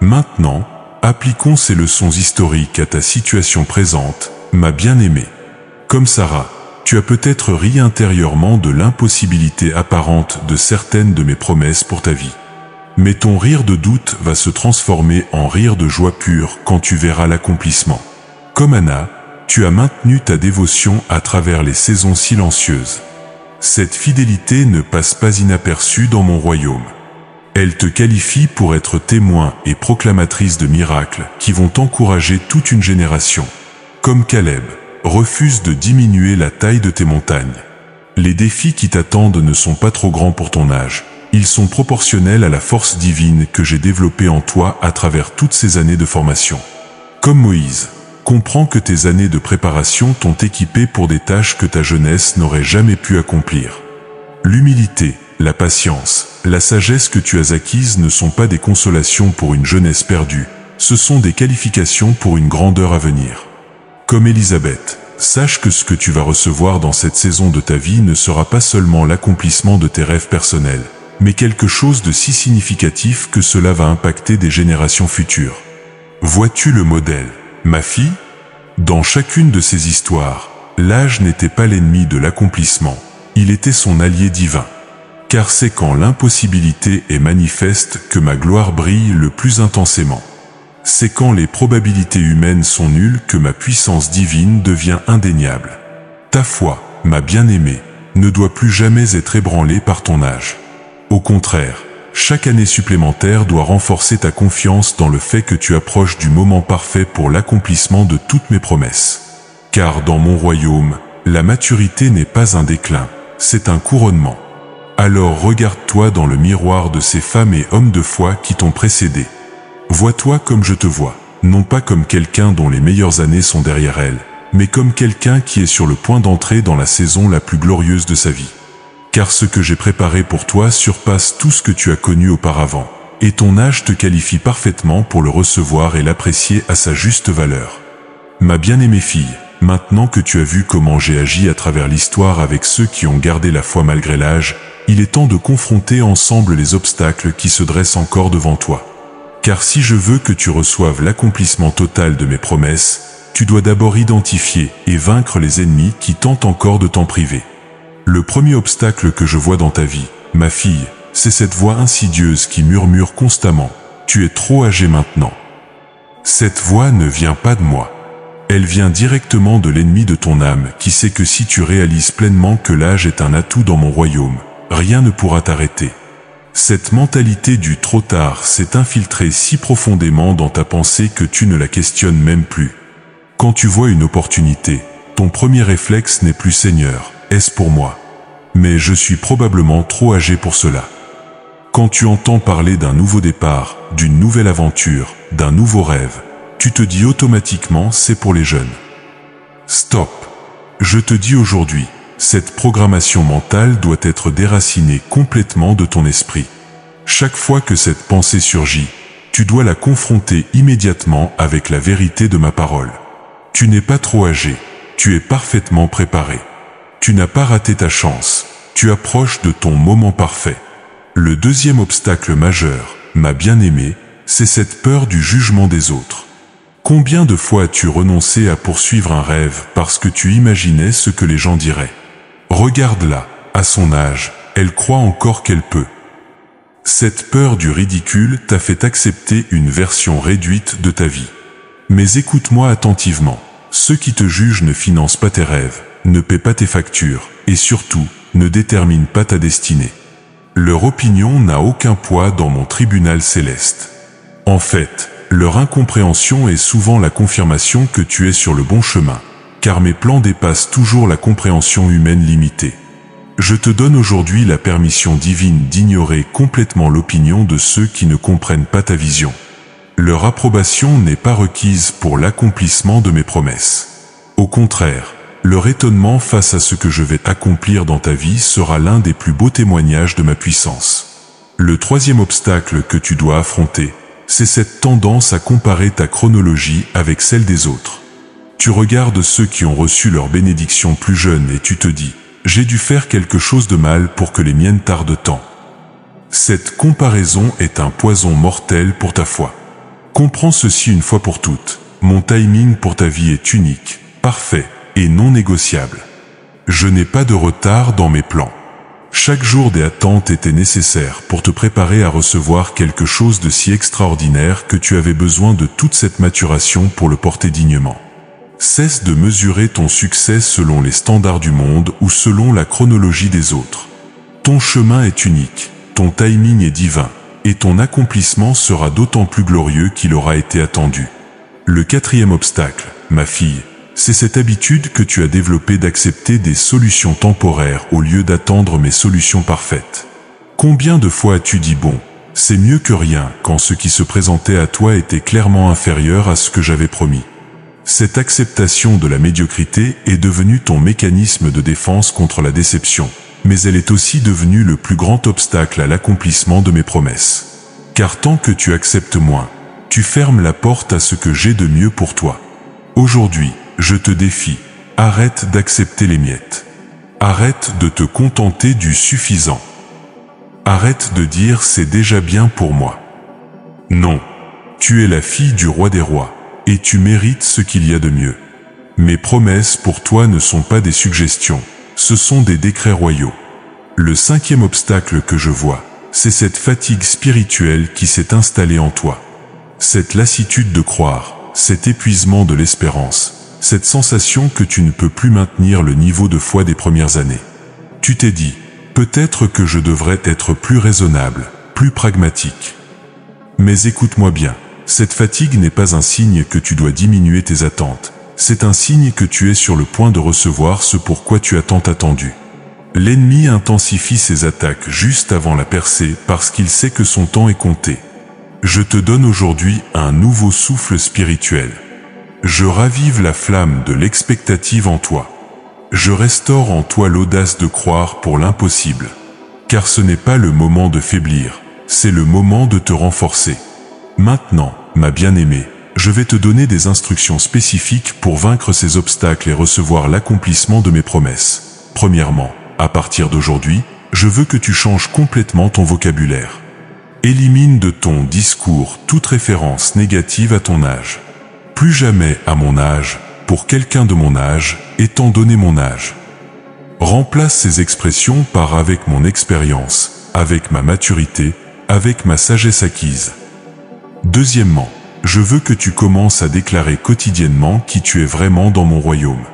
Maintenant, appliquons ces leçons historiques à ta situation présente, ma bien-aimée. Comme Sarah, tu as peut-être ri intérieurement de l'impossibilité apparente de certaines de mes promesses pour ta vie. Mais ton rire de doute va se transformer en rire de joie pure quand tu verras l'accomplissement. Comme Anna, tu as maintenu ta dévotion à travers les saisons silencieuses. Cette fidélité ne passe pas inaperçue dans mon royaume. Elle te qualifie pour être témoin et proclamatrice de miracles qui vont encourager toute une génération. Comme Caleb, refuse de diminuer la taille de tes montagnes. Les défis qui t'attendent ne sont pas trop grands pour ton âge. Ils sont proportionnels à la force divine que j'ai développée en toi à travers toutes ces années de formation. Comme Moïse, comprends que tes années de préparation t'ont équipé pour des tâches que ta jeunesse n'aurait jamais pu accomplir. L'humilité, la patience, la sagesse que tu as acquises ne sont pas des consolations pour une jeunesse perdue, ce sont des qualifications pour une grandeur à venir. Comme Élisabeth, sache que ce que tu vas recevoir dans cette saison de ta vie ne sera pas seulement l'accomplissement de tes rêves personnels, mais quelque chose de si significatif que cela va impacter des générations futures. Vois-tu le modèle, ma fille? Dans chacune de ces histoires, l'âge n'était pas l'ennemi de l'accomplissement, il était son allié divin. Car c'est quand l'impossibilité est manifeste que ma gloire brille le plus intensément. C'est quand les probabilités humaines sont nulles que ma puissance divine devient indéniable. Ta foi, ma bien-aimée, ne doit plus jamais être ébranlée par ton âge. Au contraire, chaque année supplémentaire doit renforcer ta confiance dans le fait que tu approches du moment parfait pour l'accomplissement de toutes mes promesses. Car dans mon royaume, la maturité n'est pas un déclin, c'est un couronnement. Alors regarde-toi dans le miroir de ces femmes et hommes de foi qui t'ont précédé. Vois-toi comme je te vois, non pas comme quelqu'un dont les meilleures années sont derrière elle, mais comme quelqu'un qui est sur le point d'entrer dans la saison la plus glorieuse de sa vie. Car ce que j'ai préparé pour toi surpasse tout ce que tu as connu auparavant, et ton âge te qualifie parfaitement pour le recevoir et l'apprécier à sa juste valeur. Ma bien-aimée fille, maintenant que tu as vu comment j'ai agi à travers l'histoire avec ceux qui ont gardé la foi malgré l'âge, il est temps de confronter ensemble les obstacles qui se dressent encore devant toi. Car si je veux que tu reçoives l'accomplissement total de mes promesses, tu dois d'abord identifier et vaincre les ennemis qui tentent encore de t'en priver. Le premier obstacle que je vois dans ta vie, ma fille, c'est cette voix insidieuse qui murmure constamment « Tu es trop âgée maintenant ». Cette voix ne vient pas de moi. Elle vient directement de l'ennemi de ton âme qui sait que si tu réalises pleinement que l'âge est un atout dans mon royaume, rien ne pourra t'arrêter. Cette mentalité du trop tard s'est infiltrée si profondément dans ta pensée que tu ne la questionnes même plus. Quand tu vois une opportunité, ton premier réflexe n'est plus Seigneur, est-ce pour moi? Mais je suis probablement trop âgé pour cela. Quand tu entends parler d'un nouveau départ, d'une nouvelle aventure, d'un nouveau rêve, tu te dis automatiquement c'est pour les jeunes. Stop! Je te dis aujourd'hui, cette programmation mentale doit être déracinée complètement de ton esprit. Chaque fois que cette pensée surgit, tu dois la confronter immédiatement avec la vérité de ma parole. Tu n'es pas trop âgé, tu es parfaitement préparé. Tu n'as pas raté ta chance, tu approches de ton moment parfait. Le deuxième obstacle majeur, ma bien-aimée, c'est cette peur du jugement des autres. Combien de fois as-tu renoncé à poursuivre un rêve parce que tu imaginais ce que les gens diraient? Regarde-la, à son âge, elle croit encore qu'elle peut. Cette peur du ridicule t'a fait accepter une version réduite de ta vie. Mais écoute-moi attentivement, ceux qui te jugent ne financent pas tes rêves, ne paient pas tes factures, et surtout, ne déterminent pas ta destinée. Leur opinion n'a aucun poids dans mon tribunal céleste. En fait, leur incompréhension est souvent la confirmation que tu es sur le bon chemin, car mes plans dépassent toujours la compréhension humaine limitée. Je te donne aujourd'hui la permission divine d'ignorer complètement l'opinion de ceux qui ne comprennent pas ta vision. Leur approbation n'est pas requise pour l'accomplissement de mes promesses. Au contraire, leur étonnement face à ce que je vais accomplir dans ta vie sera l'un des plus beaux témoignages de ma puissance. Le troisième obstacle que tu dois affronter, c'est cette tendance à comparer ta chronologie avec celle des autres. Tu regardes ceux qui ont reçu leur bénédiction plus jeunes et tu te dis « J'ai dû faire quelque chose de mal pour que les miennes tardent tant ». Cette comparaison est un poison mortel pour ta foi. Comprends ceci une fois pour toutes, mon timing pour ta vie est unique, parfait et non négociable. Je n'ai pas de retard dans mes plans. Chaque jour des attentes était nécessaire pour te préparer à recevoir quelque chose de si extraordinaire que tu avais besoin de toute cette maturation pour le porter dignement. Cesse de mesurer ton succès selon les standards du monde ou selon la chronologie des autres. Ton chemin est unique, ton timing est divin, et ton accomplissement sera d'autant plus glorieux qu'il aura été attendu. Le quatrième obstacle, ma fille, c'est cette habitude que tu as développée d'accepter des solutions temporaires au lieu d'attendre mes solutions parfaites. Combien de fois as-tu dit bon, c'est mieux que rien quand ce qui se présentait à toi était clairement inférieur à ce que j'avais promis? Cette acceptation de la médiocrité est devenue ton mécanisme de défense contre la déception, mais elle est aussi devenue le plus grand obstacle à l'accomplissement de mes promesses. Car tant que tu acceptes moins, tu fermes la porte à ce que j'ai de mieux pour toi. Aujourd'hui, je te défie, arrête d'accepter les miettes. Arrête de te contenter du suffisant. Arrête de dire c'est déjà bien pour moi. Non. Tu es la fille du roi des rois, et tu mérites ce qu'il y a de mieux. Mes promesses pour toi ne sont pas des suggestions, ce sont des décrets royaux. Le 5e obstacle que je vois, c'est cette fatigue spirituelle qui s'est installée en toi. Cette lassitude de croire, cet épuisement de l'espérance, cette sensation que tu ne peux plus maintenir le niveau de foi des premières années. Tu t'es dit, peut-être que je devrais être plus raisonnable, plus pragmatique. Mais écoute-moi bien, cette fatigue n'est pas un signe que tu dois diminuer tes attentes, c'est un signe que tu es sur le point de recevoir ce pourquoi tu as tant attendu. L'ennemi intensifie ses attaques juste avant la percée parce qu'il sait que son temps est compté. Je te donne aujourd'hui un nouveau souffle spirituel. Je ravive la flamme de l'expectative en toi. Je restaure en toi l'audace de croire pour l'impossible. Car ce n'est pas le moment de faiblir, c'est le moment de te renforcer. Maintenant, ma bien-aimée, je vais te donner des instructions spécifiques pour vaincre ces obstacles et recevoir l'accomplissement de mes promesses. Premièrement, à partir d'aujourd'hui, je veux que tu changes complètement ton vocabulaire. Élimine de ton discours toute référence négative à ton âge. Plus jamais à mon âge, pour quelqu'un de mon âge, étant donné mon âge. Remplace ces expressions par avec mon expérience, avec ma maturité, avec ma sagesse acquise. Deuxièmement, je veux que tu commences à déclarer quotidiennement qui tu es vraiment dans mon royaume.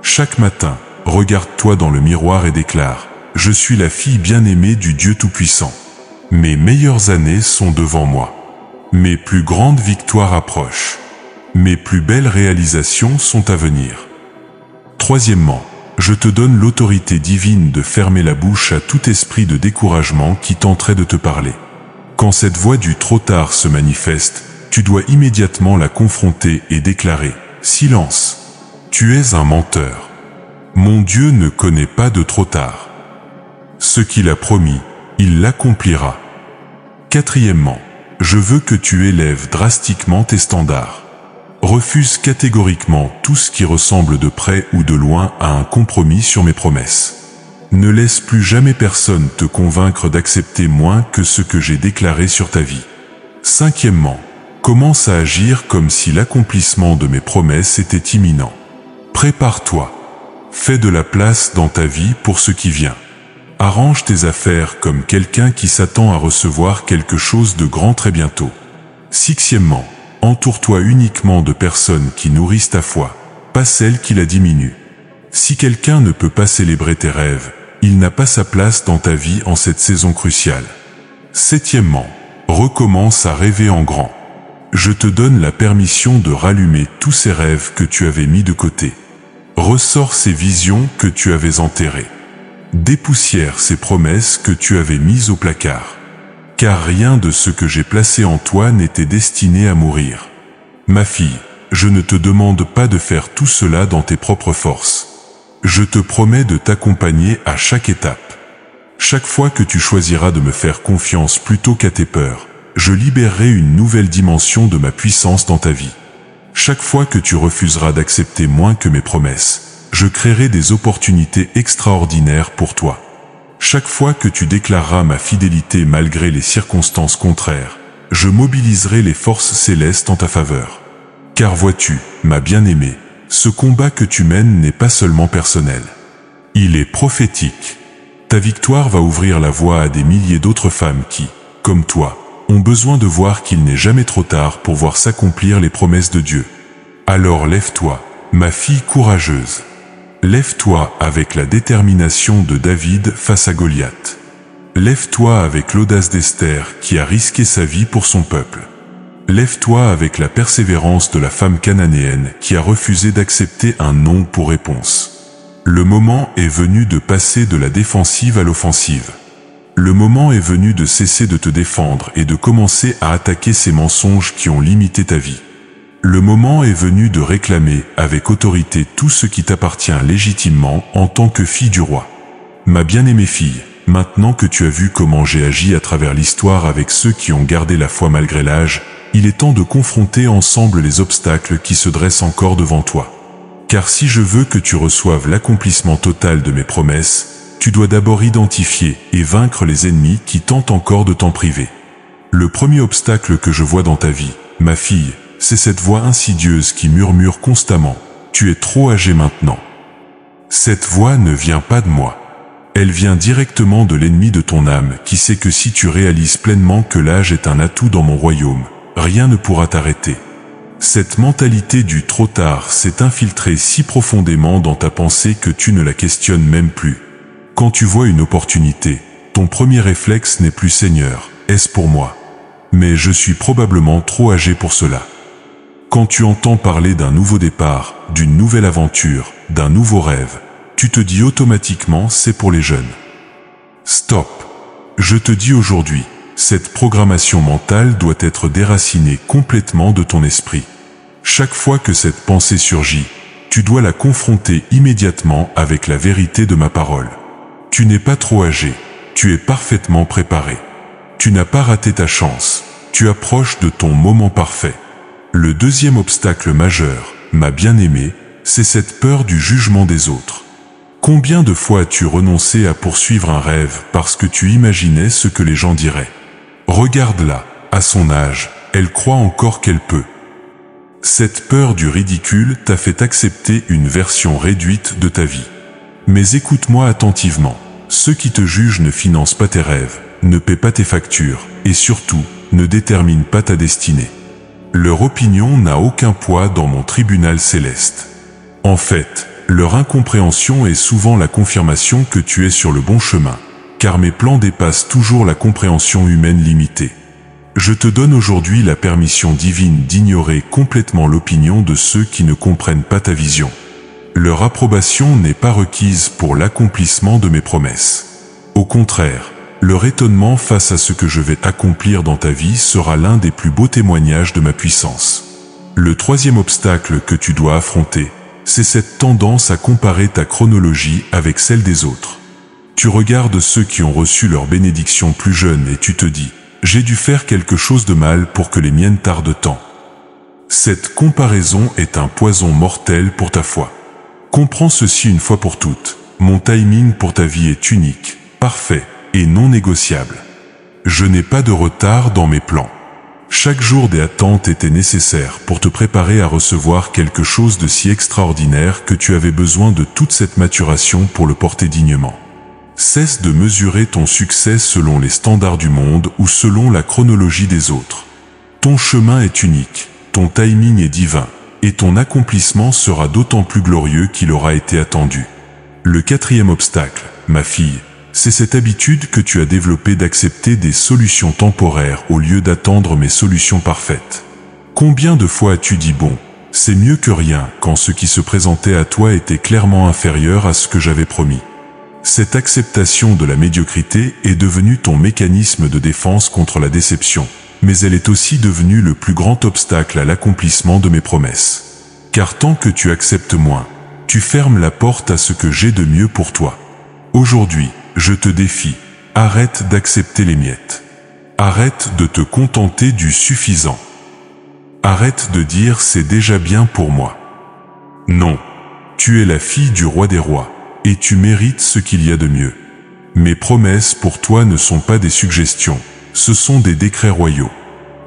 Chaque matin, regarde-toi dans le miroir et déclare « Je suis la fille bien-aimée du Dieu Tout-Puissant. Mes meilleures années sont devant moi. Mes plus grandes victoires approchent. Mes plus belles réalisations sont à venir. » Troisièmement, je te donne l'autorité divine de fermer la bouche à tout esprit de découragement qui tenterait de te parler. Quand cette voix du trop tard se manifeste, tu dois immédiatement la confronter et déclarer « Silence, tu es un menteur. Mon Dieu ne connaît pas de trop tard. Ce qu'il a promis, il l'accomplira. » Quatrièmement, je veux que tu élèves drastiquement tes standards. Refuse catégoriquement tout ce qui ressemble de près ou de loin à un compromis sur mes promesses. Ne laisse plus jamais personne te convaincre d'accepter moins que ce que j'ai déclaré sur ta vie. Cinquièmement, commence à agir comme si l'accomplissement de mes promesses était imminent. Prépare-toi. Fais de la place dans ta vie pour ce qui vient. Arrange tes affaires comme quelqu'un qui s'attend à recevoir quelque chose de grand très bientôt. Sixièmement, entoure-toi uniquement de personnes qui nourrissent ta foi, pas celles qui la diminuent. Si quelqu'un ne peut pas célébrer tes rêves, il n'a pas sa place dans ta vie en cette saison cruciale. Septièmement, recommence à rêver en grand. Je te donne la permission de rallumer tous ces rêves que tu avais mis de côté. Ressors ces visions que tu avais enterrées. Dépoussière ces promesses que tu avais mises au placard. Car rien de ce que j'ai placé en toi n'était destiné à mourir. Ma fille, je ne te demande pas de faire tout cela dans tes propres forces. Je te promets de t'accompagner à chaque étape. Chaque fois que tu choisiras de me faire confiance plutôt qu'à tes peurs, je libérerai une nouvelle dimension de ma puissance dans ta vie. Chaque fois que tu refuseras d'accepter moins que mes promesses, je créerai des opportunités extraordinaires pour toi. Chaque fois que tu déclareras ma fidélité malgré les circonstances contraires, je mobiliserai les forces célestes en ta faveur. Car vois-tu, ma bien-aimée, ce combat que tu mènes n'est pas seulement personnel. Il est prophétique. Ta victoire va ouvrir la voie à des milliers d'autres femmes qui, comme toi, ont besoin de voir qu'il n'est jamais trop tard pour voir s'accomplir les promesses de Dieu. Alors lève-toi, ma fille courageuse. Lève-toi avec la détermination de David face à Goliath. Lève-toi avec l'audace d'Esther qui a risqué sa vie pour son peuple. Lève-toi avec la persévérance de la femme cananéenne qui a refusé d'accepter un non pour réponse. Le moment est venu de passer de la défensive à l'offensive. Le moment est venu de cesser de te défendre et de commencer à attaquer ces mensonges qui ont limité ta vie. Le moment est venu de réclamer avec autorité tout ce qui t'appartient légitimement en tant que fille du roi. Ma bien-aimée fille, maintenant que tu as vu comment j'ai agi à travers l'histoire avec ceux qui ont gardé la foi malgré l'âge, il est temps de confronter ensemble les obstacles qui se dressent encore devant toi. Car si je veux que tu reçoives l'accomplissement total de mes promesses, tu dois d'abord identifier et vaincre les ennemis qui tentent encore de t'en priver. Le premier obstacle que je vois dans ta vie, Ma fille, c'est cette voix insidieuse qui murmure constamment « Tu es trop âgée maintenant ». Cette voix ne vient pas de moi. Elle vient directement de l'ennemi de ton âme qui sait que si tu réalises pleinement que l'âge est un atout dans mon royaume, rien ne pourra t'arrêter. Cette mentalité du trop tard s'est infiltrée si profondément dans ta pensée que tu ne la questionnes même plus. Quand tu vois une opportunité, ton premier réflexe n'est plus « Seigneur, est-ce pour moi ? Mais je suis probablement trop âgé pour cela ». Quand tu entends parler d'un nouveau départ, d'une nouvelle aventure, d'un nouveau rêve, tu te dis automatiquement « c'est pour les jeunes ». Stop. Je te dis aujourd'hui, cette programmation mentale doit être déracinée complètement de ton esprit. Chaque fois que cette pensée surgit, tu dois la confronter immédiatement avec la vérité de ma parole. Tu n'es pas trop âgé, tu es parfaitement préparé. Tu n'as pas raté ta chance, tu approches de ton moment parfait. Le deuxième obstacle majeur, ma bien-aimée, c'est cette peur du jugement des autres. Combien de fois as-tu renoncé à poursuivre un rêve parce que tu imaginais ce que les gens diraient ? Regarde-la, à son âge, elle croit encore qu'elle peut. Cette peur du ridicule t'a fait accepter une version réduite de ta vie. Mais écoute-moi attentivement, ceux qui te jugent ne financent pas tes rêves, ne paient pas tes factures, et surtout, ne déterminent pas ta destinée. Leur opinion n'a aucun poids dans mon tribunal céleste. En fait, leur incompréhension est souvent la confirmation que tu es sur le bon chemin, car mes plans dépassent toujours la compréhension humaine limitée. Je te donne aujourd'hui la permission divine d'ignorer complètement l'opinion de ceux qui ne comprennent pas ta vision. Leur approbation n'est pas requise pour l'accomplissement de mes promesses. Au contraire, leur étonnement face à ce que je vais accomplir dans ta vie sera l'un des plus beaux témoignages de ma puissance. Le troisième obstacle que tu dois affronter, c'est cette tendance à comparer ta chronologie avec celle des autres. Tu regardes ceux qui ont reçu leur bénédiction plus jeunes et tu te dis « J'ai dû faire quelque chose de mal pour que les miennes tardent tant ». Cette comparaison est un poison mortel pour ta foi. Comprends ceci une fois pour toutes, mon timing pour ta vie est unique, parfait et non négociable. Je n'ai pas de retard dans mes plans. Chaque jour des attentes était nécessaire pour te préparer à recevoir quelque chose de si extraordinaire que tu avais besoin de toute cette maturation pour le porter dignement. Cesse de mesurer ton succès selon les standards du monde ou selon la chronologie des autres. Ton chemin est unique, ton timing est divin, et ton accomplissement sera d'autant plus glorieux qu'il aura été attendu. Le quatrième obstacle, ma fille, c'est cette habitude que tu as développée d'accepter des solutions temporaires au lieu d'attendre mes solutions parfaites. Combien de fois as-tu dit bon, c'est mieux que rien quand ce qui se présentait à toi était clairement inférieur à ce que j'avais promis. Cette acceptation de la médiocrité est devenue ton mécanisme de défense contre la déception, mais elle est aussi devenue le plus grand obstacle à l'accomplissement de mes promesses. Car tant que tu acceptes moins, tu fermes la porte à ce que j'ai de mieux pour toi. Aujourd'hui, je te défie, arrête d'accepter les miettes. Arrête de te contenter du suffisant. Arrête de dire c'est déjà bien pour moi. Non, tu es la fille du roi des rois, et tu mérites ce qu'il y a de mieux. Mes promesses pour toi ne sont pas des suggestions, ce sont des décrets royaux.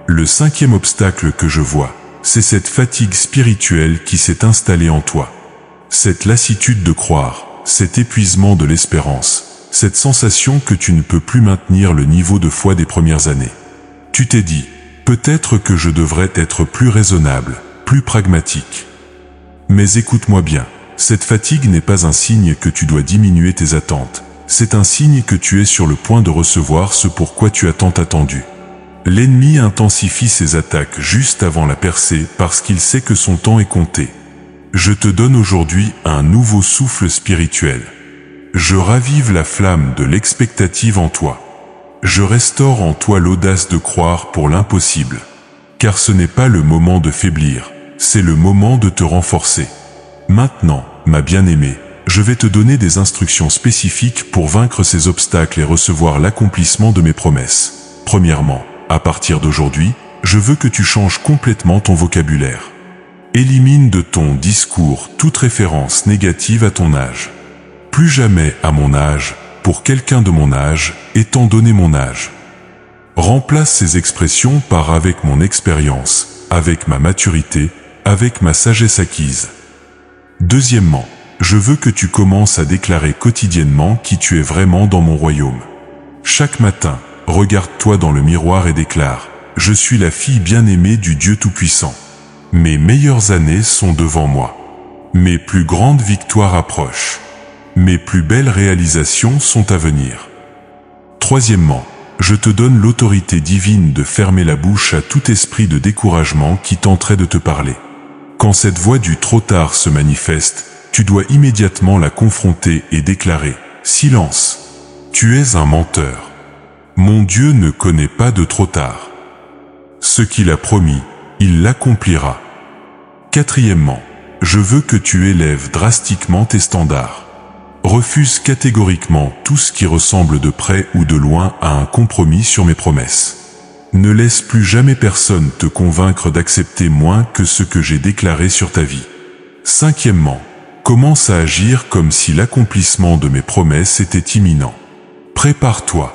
Le cinquième obstacle que je vois, c'est cette fatigue spirituelle qui s'est installée en toi. Cette lassitude de croire, cet épuisement de l'espérance, cette sensation que tu ne peux plus maintenir le niveau de foi des premières années. Tu t'es dit, peut-être que je devrais être plus raisonnable, plus pragmatique. Mais écoute-moi bien, cette fatigue n'est pas un signe que tu dois diminuer tes attentes, c'est un signe que tu es sur le point de recevoir ce pourquoi tu as tant attendu. L'ennemi intensifie ses attaques juste avant la percée parce qu'il sait que son temps est compté. Je te donne aujourd'hui un nouveau souffle spirituel. Je ravive la flamme de l'expectative en toi. Je restaure en toi l'audace de croire pour l'impossible. Car ce n'est pas le moment de faiblir, c'est le moment de te renforcer. Maintenant, ma bien-aimée, je vais te donner des instructions spécifiques pour vaincre ces obstacles et recevoir l'accomplissement de mes promesses. Premièrement, à partir d'aujourd'hui, je veux que tu changes complètement ton vocabulaire. Élimine de ton discours toute référence négative à ton âge. Plus jamais à mon âge, pour quelqu'un de mon âge, étant donné mon âge. Remplace ces expressions par avec mon expérience, avec ma maturité, avec ma sagesse acquise. Deuxièmement, je veux que tu commences à déclarer quotidiennement qui tu es vraiment dans mon royaume. Chaque matin, regarde-toi dans le miroir et déclare « Je suis la fille bien-aimée du Dieu Tout-Puissant. Mes meilleures années sont devant moi. Mes plus grandes victoires approchent. Mes plus belles réalisations sont à venir. » Troisièmement, je te donne l'autorité divine de fermer la bouche à tout esprit de découragement qui tenterait de te parler. Quand cette voix du trop tard se manifeste, tu dois immédiatement la confronter et déclarer « Silence, tu es un menteur. Mon Dieu ne connaît pas de trop tard. Ce qu'il a promis, il l'accomplira. » Quatrièmement, je veux que tu élèves drastiquement tes standards. Refuse catégoriquement tout ce qui ressemble de près ou de loin à un compromis sur mes promesses. Ne laisse plus jamais personne te convaincre d'accepter moins que ce que j'ai déclaré sur ta vie. Cinquièmement, commence à agir comme si l'accomplissement de mes promesses était imminent. Prépare-toi.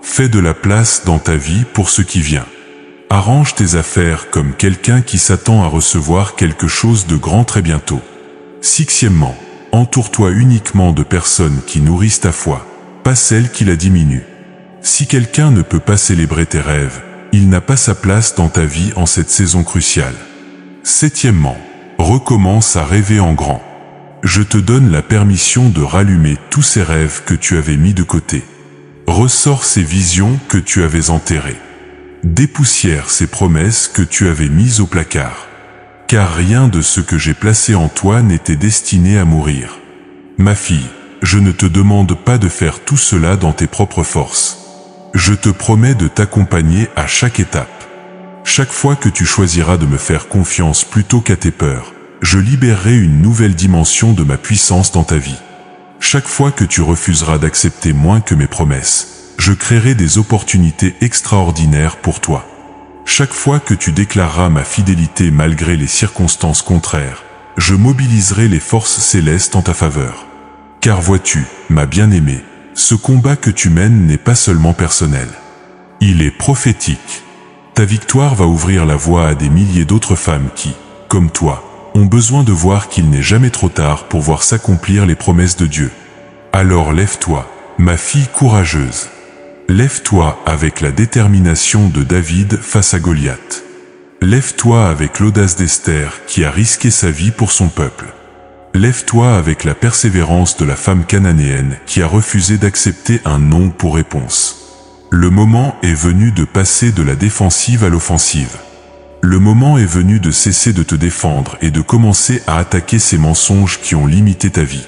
Fais de la place dans ta vie pour ce qui vient. Arrange tes affaires comme quelqu'un qui s'attend à recevoir quelque chose de grand très bientôt. Sixièmement, entoure-toi uniquement de personnes qui nourrissent ta foi, pas celles qui la diminuent. Si quelqu'un ne peut pas célébrer tes rêves, il n'a pas sa place dans ta vie en cette saison cruciale. Septièmement, recommence à rêver en grand. Je te donne la permission de rallumer tous ces rêves que tu avais mis de côté. Ressors ces visions que tu avais enterrées. Dépoussière ces promesses que tu avais mises au placard. Car rien de ce que j'ai placé en toi n'était destiné à mourir. Ma fille, je ne te demande pas de faire tout cela dans tes propres forces. Je te promets de t'accompagner à chaque étape. Chaque fois que tu choisiras de me faire confiance plutôt qu'à tes peurs, je libérerai une nouvelle dimension de ma puissance dans ta vie. Chaque fois que tu refuseras d'accepter moins que mes promesses, je créerai des opportunités extraordinaires pour toi. Chaque fois que tu déclareras ma fidélité malgré les circonstances contraires, je mobiliserai les forces célestes en ta faveur. Car vois-tu, ma bien-aimée, ce combat que tu mènes n'est pas seulement personnel. Il est prophétique. Ta victoire va ouvrir la voie à des milliers d'autres femmes qui, comme toi, ont besoin de voir qu'il n'est jamais trop tard pour voir s'accomplir les promesses de Dieu. Alors lève-toi, ma fille courageuse. Lève-toi avec la détermination de David face à Goliath. Lève-toi avec l'audace d'Esther qui a risqué sa vie pour son peuple. Lève-toi avec la persévérance de la femme cananéenne qui a refusé d'accepter un non pour réponse. Le moment est venu de passer de la défensive à l'offensive. Le moment est venu de cesser de te défendre et de commencer à attaquer ces mensonges qui ont limité ta vie.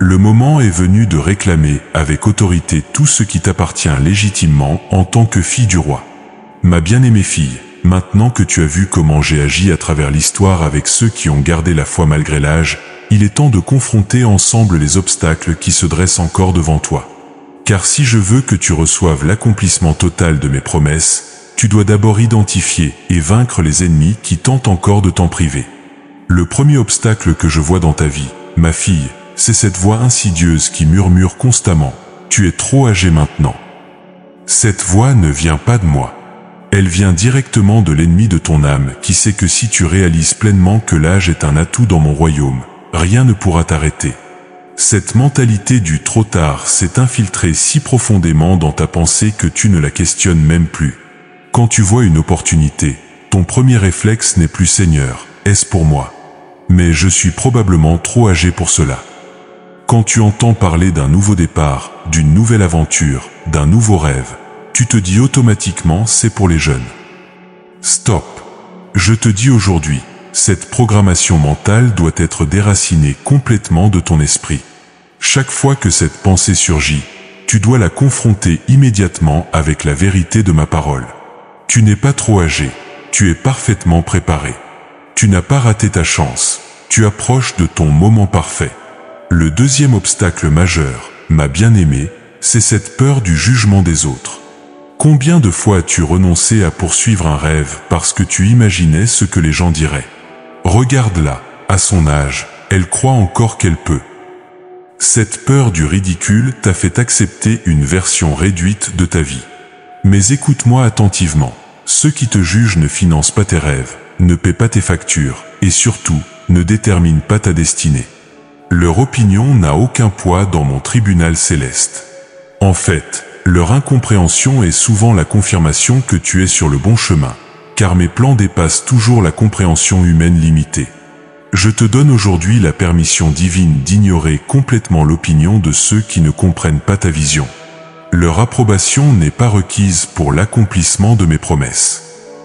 Le moment est venu de réclamer avec autorité tout ce qui t'appartient légitimement en tant que fille du roi. Ma bien-aimée fille, maintenant que tu as vu comment j'ai agi à travers l'histoire avec ceux qui ont gardé la foi malgré l'âge, il est temps de confronter ensemble les obstacles qui se dressent encore devant toi. Car si je veux que tu reçoives l'accomplissement total de mes promesses, tu dois d'abord identifier et vaincre les ennemis qui tentent encore de t'en priver. Le premier obstacle que je vois dans ta vie, ma fille, c'est cette voix insidieuse qui murmure constamment « Tu es trop âgée maintenant ». Cette voix ne vient pas de moi. Elle vient directement de l'ennemi de ton âme qui sait que si tu réalises pleinement que l'âge est un atout dans mon royaume, rien ne pourra t'arrêter. Cette mentalité du trop tard s'est infiltrée si profondément dans ta pensée que tu ne la questionnes même plus. Quand tu vois une opportunité, ton premier réflexe n'est plus « Seigneur, est-ce pour moi ?» Mais je suis probablement trop âgé pour cela. Quand tu entends parler d'un nouveau départ, d'une nouvelle aventure, d'un nouveau rêve, tu te dis automatiquement « c'est pour les jeunes ». Stop. Je te dis aujourd'hui, cette programmation mentale doit être déracinée complètement de ton esprit. Chaque fois que cette pensée surgit, tu dois la confronter immédiatement avec la vérité de ma parole. Tu n'es pas trop âgé, tu es parfaitement préparé. Tu n'as pas raté ta chance, tu approches de ton moment parfait. Le deuxième obstacle majeur, ma bien-aimée, c'est cette peur du jugement des autres. Combien de fois as-tu renoncé à poursuivre un rêve parce que tu imaginais ce que les gens diraient? Regarde-la, à son âge, elle croit encore qu'elle peut. Cette peur du ridicule t'a fait accepter une version réduite de ta vie. Mais écoute-moi attentivement, ceux qui te jugent ne financent pas tes rêves, ne paie pas tes factures, et surtout, ne détermine pas ta destinée. Leur opinion n'a aucun poids dans mon tribunal céleste. En fait, leur incompréhension est souvent la confirmation que tu es sur le bon chemin, car mes plans dépassent toujours la compréhension humaine limitée. Je te donne aujourd'hui la permission divine d'ignorer complètement l'opinion de ceux qui ne comprennent pas ta vision. Leur approbation n'est pas requise pour l'accomplissement de mes promesses.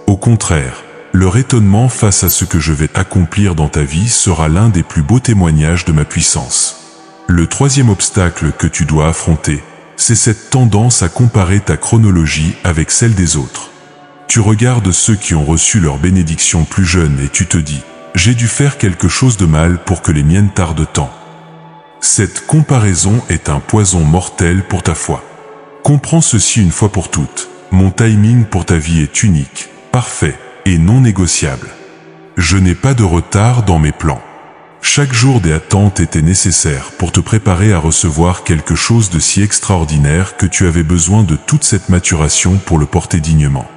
Au contraire, leur étonnement face à ce que je vais accomplir dans ta vie sera l'un des plus beaux témoignages de ma puissance. Le troisième obstacle que tu dois affronter, c'est cette tendance à comparer ta chronologie avec celle des autres. Tu regardes ceux qui ont reçu leur bénédiction plus jeunes et tu te dis « J'ai dû faire quelque chose de mal pour que les miennes tardent tant ». Cette comparaison est un poison mortel pour ta foi. Comprends ceci une fois pour toutes. Mon timing pour ta vie est unique, parfait et non négociable. Je n'ai pas de retard dans mes plans. Chaque jour des attentes était nécessaire pour te préparer à recevoir quelque chose de si extraordinaire que tu avais besoin de toute cette maturation pour le porter dignement.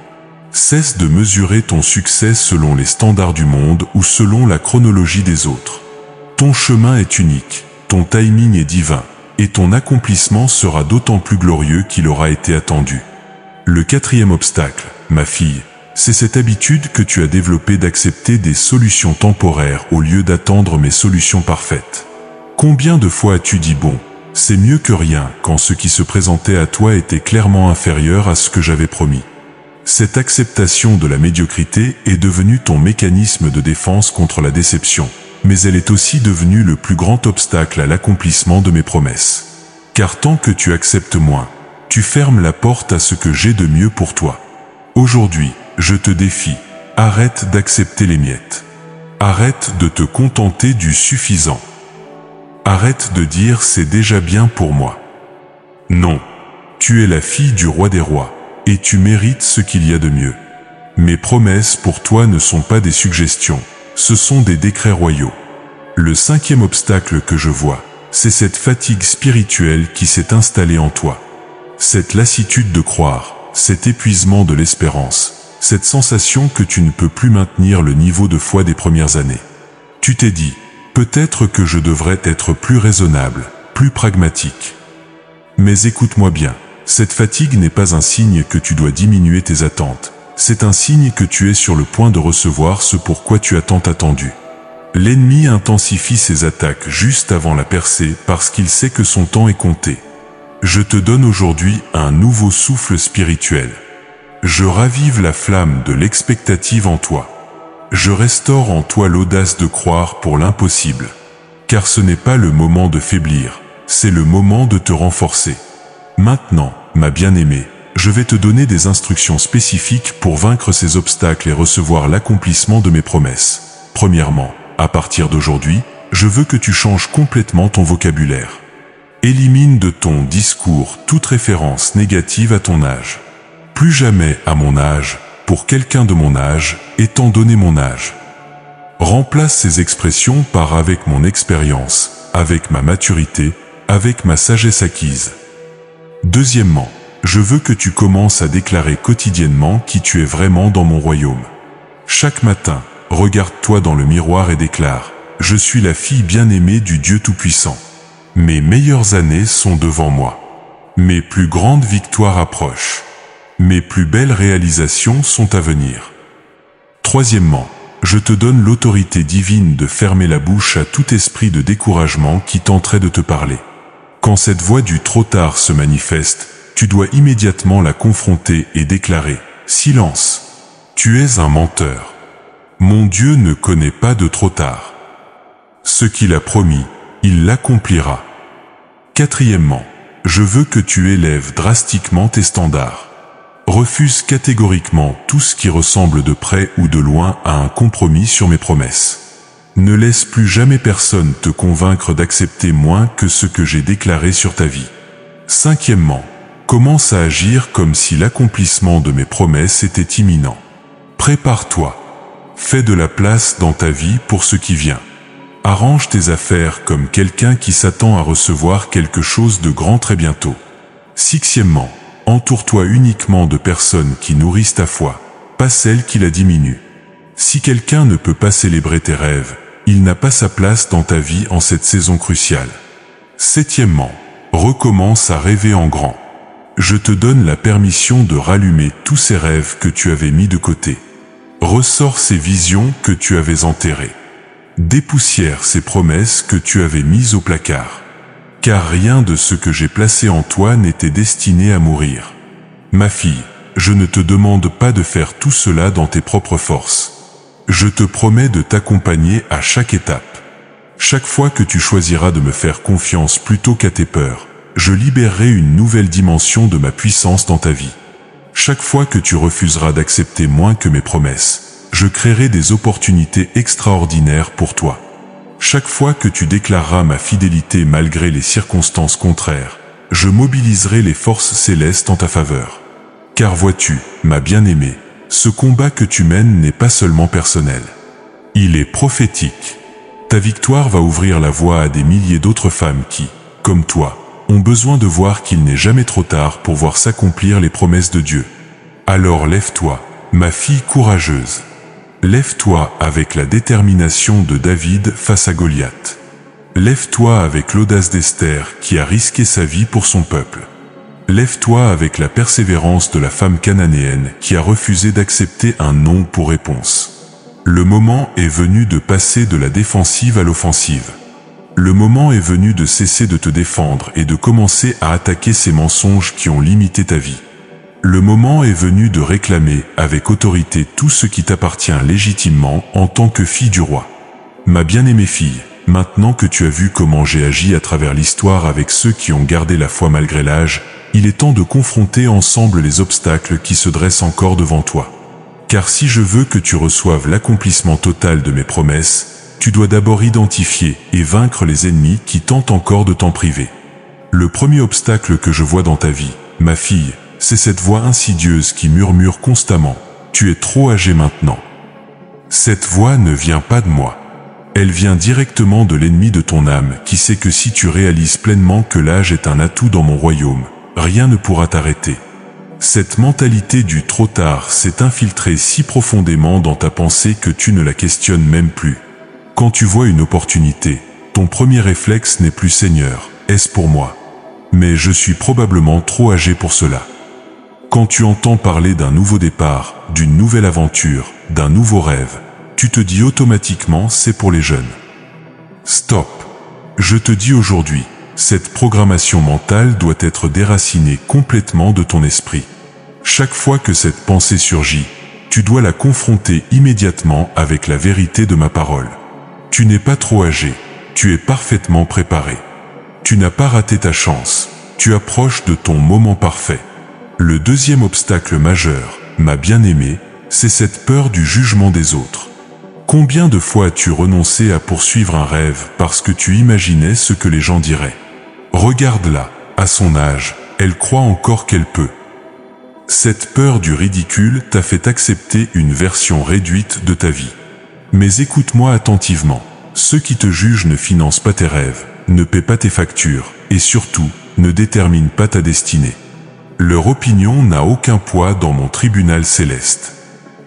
Cesse de mesurer ton succès selon les standards du monde ou selon la chronologie des autres. Ton chemin est unique, ton timing est divin, et ton accomplissement sera d'autant plus glorieux qu'il aura été attendu. Le quatrième obstacle, ma fille, c'est cette habitude que tu as développée d'accepter des solutions temporaires au lieu d'attendre mes solutions parfaites. Combien de fois as-tu dit bon, c'est mieux que rien quand ce qui se présentait à toi était clairement inférieur à ce que j'avais promis? Cette acceptation de la médiocrité est devenue ton mécanisme de défense contre la déception, mais elle est aussi devenue le plus grand obstacle à l'accomplissement de mes promesses. Car tant que tu acceptes moins, tu fermes la porte à ce que j'ai de mieux pour toi. Aujourd'hui, je te défie, arrête d'accepter les miettes. Arrête de te contenter du suffisant. Arrête de dire c'est déjà bien pour moi. Non, tu es la fille du roi des rois, et tu mérites ce qu'il y a de mieux. Mes promesses pour toi ne sont pas des suggestions, ce sont des décrets royaux. Le cinquième obstacle que je vois, c'est cette fatigue spirituelle qui s'est installée en toi. Cette lassitude de croire, cet épuisement de l'espérance, cette sensation que tu ne peux plus maintenir le niveau de foi des premières années. Tu t'es dit, peut-être que je devrais être plus raisonnable, plus pragmatique. Mais écoute-moi bien, cette fatigue n'est pas un signe que tu dois diminuer tes attentes, c'est un signe que tu es sur le point de recevoir ce pourquoi tu as tant attendu. L'ennemi intensifie ses attaques juste avant la percée parce qu'il sait que son temps est compté. Je te donne aujourd'hui un nouveau souffle spirituel. Je ravive la flamme de l'expectative en toi. Je restaure en toi l'audace de croire pour l'impossible. Car ce n'est pas le moment de faiblir, c'est le moment de te renforcer. Maintenant, ma bien-aimée, je vais te donner des instructions spécifiques pour vaincre ces obstacles et recevoir l'accomplissement de mes promesses. Premièrement, à partir d'aujourd'hui, je veux que tu changes complètement ton vocabulaire. Élimine de ton discours toute référence négative à ton âge. Plus jamais à mon âge, pour quelqu'un de mon âge, étant donné mon âge. Remplace ces expressions par avec mon expérience, avec ma maturité, avec ma sagesse acquise. Deuxièmement, je veux que tu commences à déclarer quotidiennement qui tu es vraiment dans mon royaume. Chaque matin, regarde-toi dans le miroir et déclare « Je suis la fille bien-aimée du Dieu Tout-Puissant. Mes meilleures années sont devant moi. Mes plus grandes victoires approchent. Mes plus belles réalisations sont à venir. » Troisièmement, je te donne l'autorité divine de fermer la bouche à tout esprit de découragement qui tenterait de te parler. Quand cette voix du trop tard se manifeste, tu dois immédiatement la confronter et déclarer « Silence, tu es un menteur. Mon Dieu ne connaît pas de trop tard. Ce qu'il a promis, il l'accomplira. » Quatrièmement, je veux que tu élèves drastiquement tes standards. Refuse catégoriquement tout ce qui ressemble de près ou de loin à un compromis sur mes promesses. Ne laisse plus jamais personne te convaincre d'accepter moins que ce que j'ai déclaré sur ta vie. Cinquièmement, commence à agir comme si l'accomplissement de mes promesses était imminent. Prépare-toi. Fais de la place dans ta vie pour ce qui vient. Arrange tes affaires comme quelqu'un qui s'attend à recevoir quelque chose de grand très bientôt. Sixièmement, entoure-toi uniquement de personnes qui nourrissent ta foi, pas celles qui la diminuent. Si quelqu'un ne peut pas célébrer tes rêves, il n'a pas sa place dans ta vie en cette saison cruciale. Septièmement, recommence à rêver en grand. Je te donne la permission de rallumer tous ces rêves que tu avais mis de côté. Ressors ces visions que tu avais enterrées. Dépoussière ces promesses que tu avais mises au placard. Car rien de ce que j'ai placé en toi n'était destiné à mourir. Ma fille, je ne te demande pas de faire tout cela dans tes propres forces. Je te promets de t'accompagner à chaque étape. Chaque fois que tu choisiras de me faire confiance plutôt qu'à tes peurs, je libérerai une nouvelle dimension de ma puissance dans ta vie. Chaque fois que tu refuseras d'accepter moins que mes promesses, je créerai des opportunités extraordinaires pour toi. Chaque fois que tu déclareras ma fidélité malgré les circonstances contraires, je mobiliserai les forces célestes en ta faveur. Car vois-tu, ma bien-aimée, ce combat que tu mènes n'est pas seulement personnel. Il est prophétique. Ta victoire va ouvrir la voie à des milliers d'autres femmes qui, comme toi, ont besoin de voir qu'il n'est jamais trop tard pour voir s'accomplir les promesses de Dieu. Alors lève-toi, ma fille courageuse. Lève-toi avec la détermination de David face à Goliath. Lève-toi avec l'audace d'Esther qui a risqué sa vie pour son peuple. Lève-toi avec la persévérance de la femme cananéenne qui a refusé d'accepter un non pour réponse. Le moment est venu de passer de la défensive à l'offensive. Le moment est venu de cesser de te défendre et de commencer à attaquer ces mensonges qui ont limité ta vie. Le moment est venu de réclamer avec autorité tout ce qui t'appartient légitimement en tant que fille du roi. Ma bien-aimée fille, maintenant que tu as vu comment j'ai agi à travers l'histoire avec ceux qui ont gardé la foi malgré l'âge, il est temps de confronter ensemble les obstacles qui se dressent encore devant toi. Car si je veux que tu reçoives l'accomplissement total de mes promesses, tu dois d'abord identifier et vaincre les ennemis qui tentent encore de t'en priver. Le premier obstacle que je vois dans ta vie, ma fille, c'est cette voix insidieuse qui murmure constamment « Tu es trop âgée maintenant ». Cette voix ne vient pas de moi. Elle vient directement de l'ennemi de ton âme qui sait que si tu réalises pleinement que l'âge est un atout dans mon royaume, rien ne pourra t'arrêter. Cette mentalité du trop tard s'est infiltrée si profondément dans ta pensée que tu ne la questionnes même plus. Quand tu vois une opportunité, ton premier réflexe n'est plus Seigneur, est-ce pour moi? Mais je suis probablement trop âgé pour cela. Quand tu entends parler d'un nouveau départ, d'une nouvelle aventure, d'un nouveau rêve, tu te dis automatiquement c'est pour les jeunes. Stop! Je te dis aujourd'hui, cette programmation mentale doit être déracinée complètement de ton esprit. Chaque fois que cette pensée surgit, tu dois la confronter immédiatement avec la vérité de ma parole. Tu n'es pas trop âgé, tu es parfaitement préparé. Tu n'as pas raté ta chance, tu approches de ton moment parfait. Le deuxième obstacle majeur, ma bien-aimée, c'est cette peur du jugement des autres. Combien de fois as-tu renoncé à poursuivre un rêve parce que tu imaginais ce que les gens diraient? Regarde-la, à son âge, elle croit encore qu'elle peut. Cette peur du ridicule t'a fait accepter une version réduite de ta vie. Mais écoute-moi attentivement, ceux qui te jugent ne financent pas tes rêves, ne paient pas tes factures, et surtout, ne déterminent pas ta destinée. Leur opinion n'a aucun poids dans mon tribunal céleste.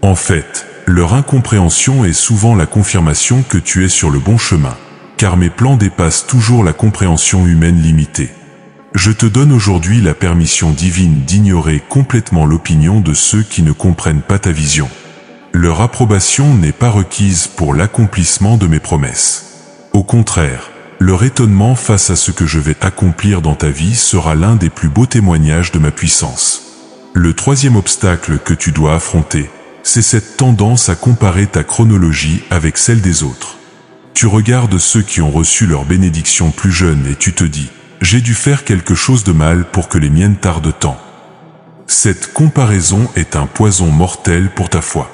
En fait, leur incompréhension est souvent la confirmation que tu es sur le bon chemin, car mes plans dépassent toujours la compréhension humaine limitée. Je te donne aujourd'hui la permission divine d'ignorer complètement l'opinion de ceux qui ne comprennent pas ta vision. Leur approbation n'est pas requise pour l'accomplissement de mes promesses. Au contraire, leur étonnement face à ce que je vais accomplir dans ta vie sera l'un des plus beaux témoignages de ma puissance. Le troisième obstacle que tu dois affronter, c'est cette tendance à comparer ta chronologie avec celle des autres. Tu regardes ceux qui ont reçu leur bénédiction plus jeunes et tu te dis « J'ai dû faire quelque chose de mal pour que les miennes tardent tant ». Cette comparaison est un poison mortel pour ta foi.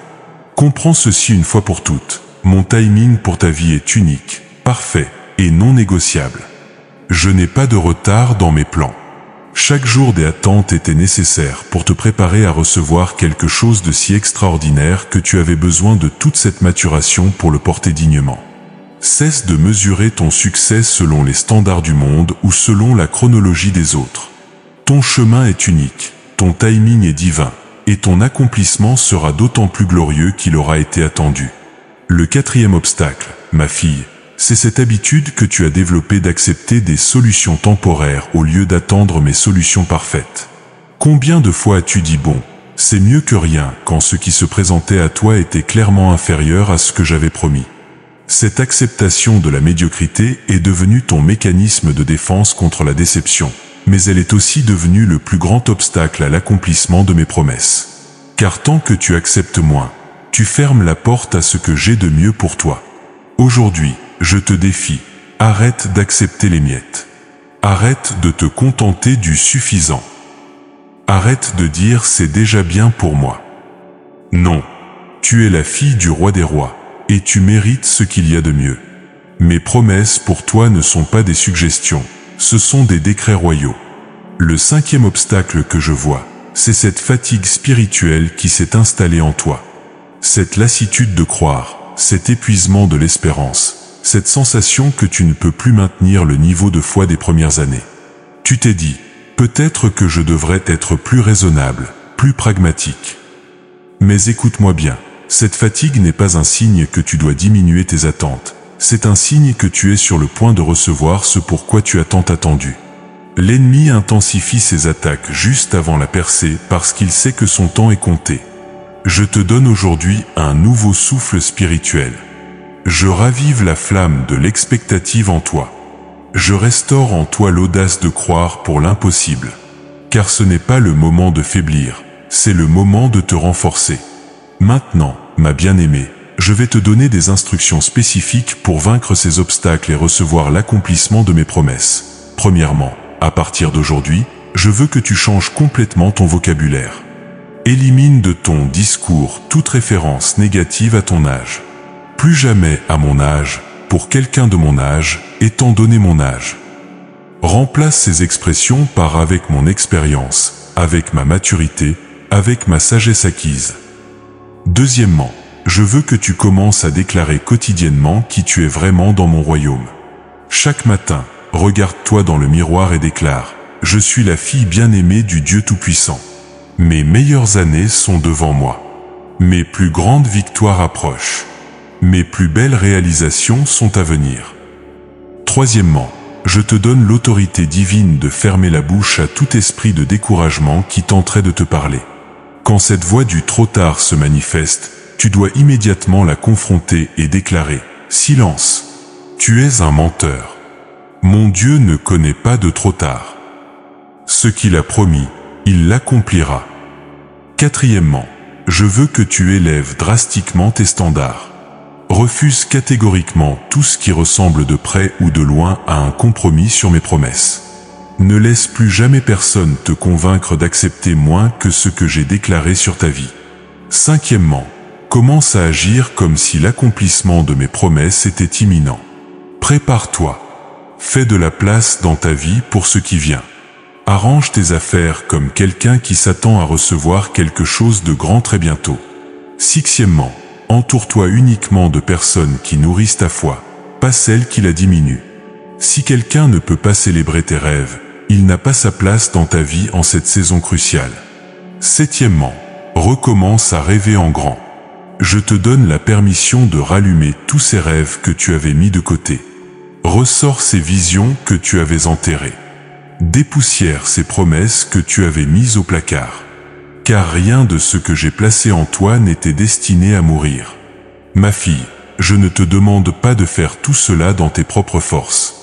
Comprends ceci une fois pour toutes. Mon timing pour ta vie est unique, parfait et non négociable. Je n'ai pas de retard dans mes plans. Chaque jour des attentes était nécessaire pour te préparer à recevoir quelque chose de si extraordinaire que tu avais besoin de toute cette maturation pour le porter dignement. Cesse de mesurer ton succès selon les standards du monde ou selon la chronologie des autres. Ton chemin est unique, ton timing est divin, et ton accomplissement sera d'autant plus glorieux qu'il aura été attendu. Le quatrième obstacle, ma fille, c'est cette habitude que tu as développée d'accepter des solutions temporaires au lieu d'attendre mes solutions parfaites. Combien de fois as-tu dit bon, c'est mieux que rien quand ce qui se présentait à toi était clairement inférieur à ce que j'avais promis? Cette acceptation de la médiocrité est devenue ton mécanisme de défense contre la déception, mais elle est aussi devenue le plus grand obstacle à l'accomplissement de mes promesses. Car tant que tu acceptes moins, tu fermes la porte à ce que j'ai de mieux pour toi. Aujourd'hui, je te défie, arrête d'accepter les miettes. Arrête de te contenter du suffisant. Arrête de dire c'est déjà bien pour moi. Non, tu es la fille du roi des rois, et tu mérites ce qu'il y a de mieux. Mes promesses pour toi ne sont pas des suggestions, ce sont des décrets royaux. Le cinquième obstacle que je vois, c'est cette fatigue spirituelle qui s'est installée en toi. Cette lassitude de croire, cet épuisement de l'espérance, cette sensation que tu ne peux plus maintenir le niveau de foi des premières années. Tu t'es dit, peut-être que je devrais être plus raisonnable, plus pragmatique. Mais écoute-moi bien, cette fatigue n'est pas un signe que tu dois diminuer tes attentes, c'est un signe que tu es sur le point de recevoir ce pourquoi tu as tant attendu. L'ennemi intensifie ses attaques juste avant la percée parce qu'il sait que son temps est compté. Je te donne aujourd'hui un nouveau souffle spirituel. Je ravive la flamme de l'expectative en toi. Je restaure en toi l'audace de croire pour l'impossible. Car ce n'est pas le moment de faiblir, c'est le moment de te renforcer. Maintenant, ma bien-aimée, je vais te donner des instructions spécifiques pour vaincre ces obstacles et recevoir l'accomplissement de mes promesses. Premièrement, à partir d'aujourd'hui, je veux que tu changes complètement ton vocabulaire. Élimine de ton discours toute référence négative à ton âge. Plus jamais à mon âge, pour quelqu'un de mon âge, étant donné mon âge. Remplace ces expressions par avec mon expérience, avec ma maturité, avec ma sagesse acquise. Deuxièmement, je veux que tu commences à déclarer quotidiennement qui tu es vraiment dans mon royaume. Chaque matin, regarde-toi dans le miroir et déclare « Je suis la fille bien-aimée du Dieu Tout-Puissant. Mes meilleures années sont devant moi. Mes plus grandes victoires approchent. Mes plus belles réalisations sont à venir. » Troisièmement, je te donne l'autorité divine de fermer la bouche à tout esprit de découragement qui tenterait de te parler. Quand cette voix du trop tard se manifeste, tu dois immédiatement la confronter et déclarer « Silence, tu es un menteur. Mon Dieu ne connaît pas de trop tard. Ce qu'il a promis, il l'accomplira. » Quatrièmement, je veux que tu élèves drastiquement tes standards. Refuse catégoriquement tout ce qui ressemble de près ou de loin à un compromis sur mes promesses. Ne laisse plus jamais personne te convaincre d'accepter moins que ce que j'ai déclaré sur ta vie. Cinquièmement, commence à agir comme si l'accomplissement de mes promesses était imminent. Prépare-toi. Fais de la place dans ta vie pour ce qui vient. Arrange tes affaires comme quelqu'un qui s'attend à recevoir quelque chose de grand très bientôt. Sixièmement, entoure-toi uniquement de personnes qui nourrissent ta foi, pas celles qui la diminuent. Si quelqu'un ne peut pas célébrer tes rêves, il n'a pas sa place dans ta vie en cette saison cruciale. Septièmement, recommence à rêver en grand. Je te donne la permission de rallumer tous ces rêves que tu avais mis de côté. Ressors ces visions que tu avais enterrées. Dépoussière ces promesses que tu avais mises au placard. Car rien de ce que j'ai placé en toi n'était destiné à mourir. Ma fille, je ne te demande pas de faire tout cela dans tes propres forces.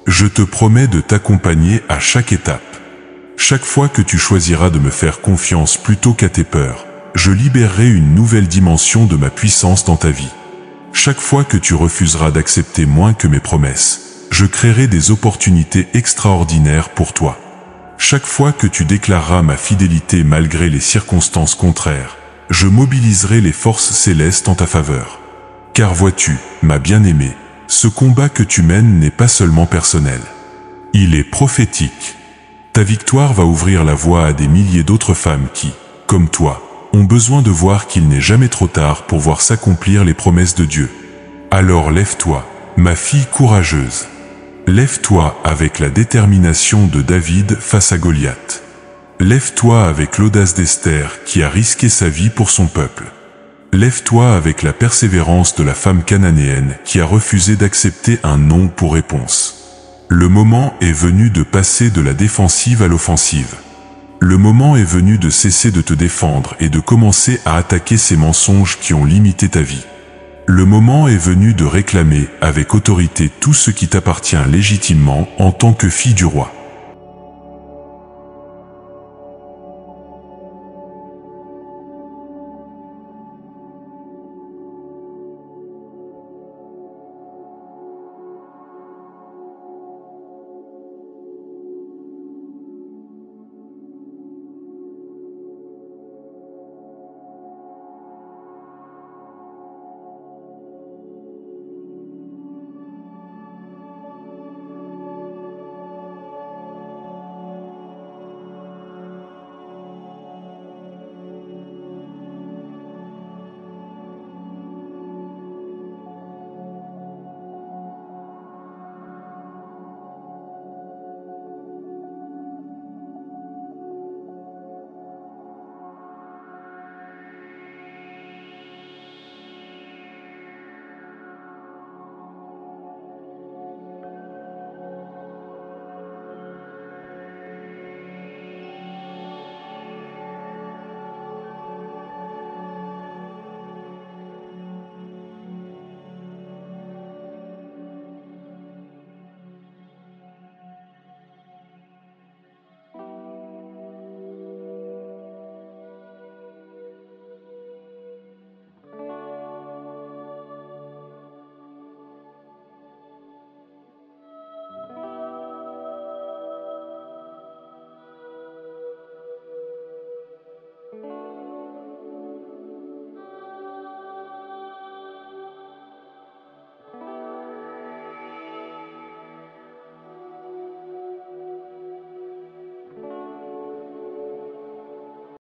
Je te promets de t'accompagner à chaque étape. Chaque fois que tu choisiras de me faire confiance plutôt qu'à tes peurs, je libérerai une nouvelle dimension de ma puissance dans ta vie. Chaque fois que tu refuseras d'accepter moins que mes promesses, je créerai des opportunités extraordinaires pour toi. Chaque fois que tu déclareras ma fidélité malgré les circonstances contraires, je mobiliserai les forces célestes en ta faveur. Car vois-tu, ma bien-aimée, ce combat que tu mènes n'est pas seulement personnel. Il est prophétique. Ta victoire va ouvrir la voie à des milliers d'autres femmes qui, comme toi, ont besoin de voir qu'il n'est jamais trop tard pour voir s'accomplir les promesses de Dieu. Alors lève-toi, ma fille courageuse. Lève-toi avec la détermination de David face à Goliath. Lève-toi avec l'audace d'Esther qui a risqué sa vie pour son peuple. Lève-toi avec la persévérance de la femme cananéenne qui a refusé d'accepter un non pour réponse. Le moment est venu de passer de la défensive à l'offensive. Le moment est venu de cesser de te défendre et de commencer à attaquer ces mensonges qui ont limité ta vie. Le moment est venu de réclamer avec autorité tout ce qui t'appartient légitimement en tant que fille du roi.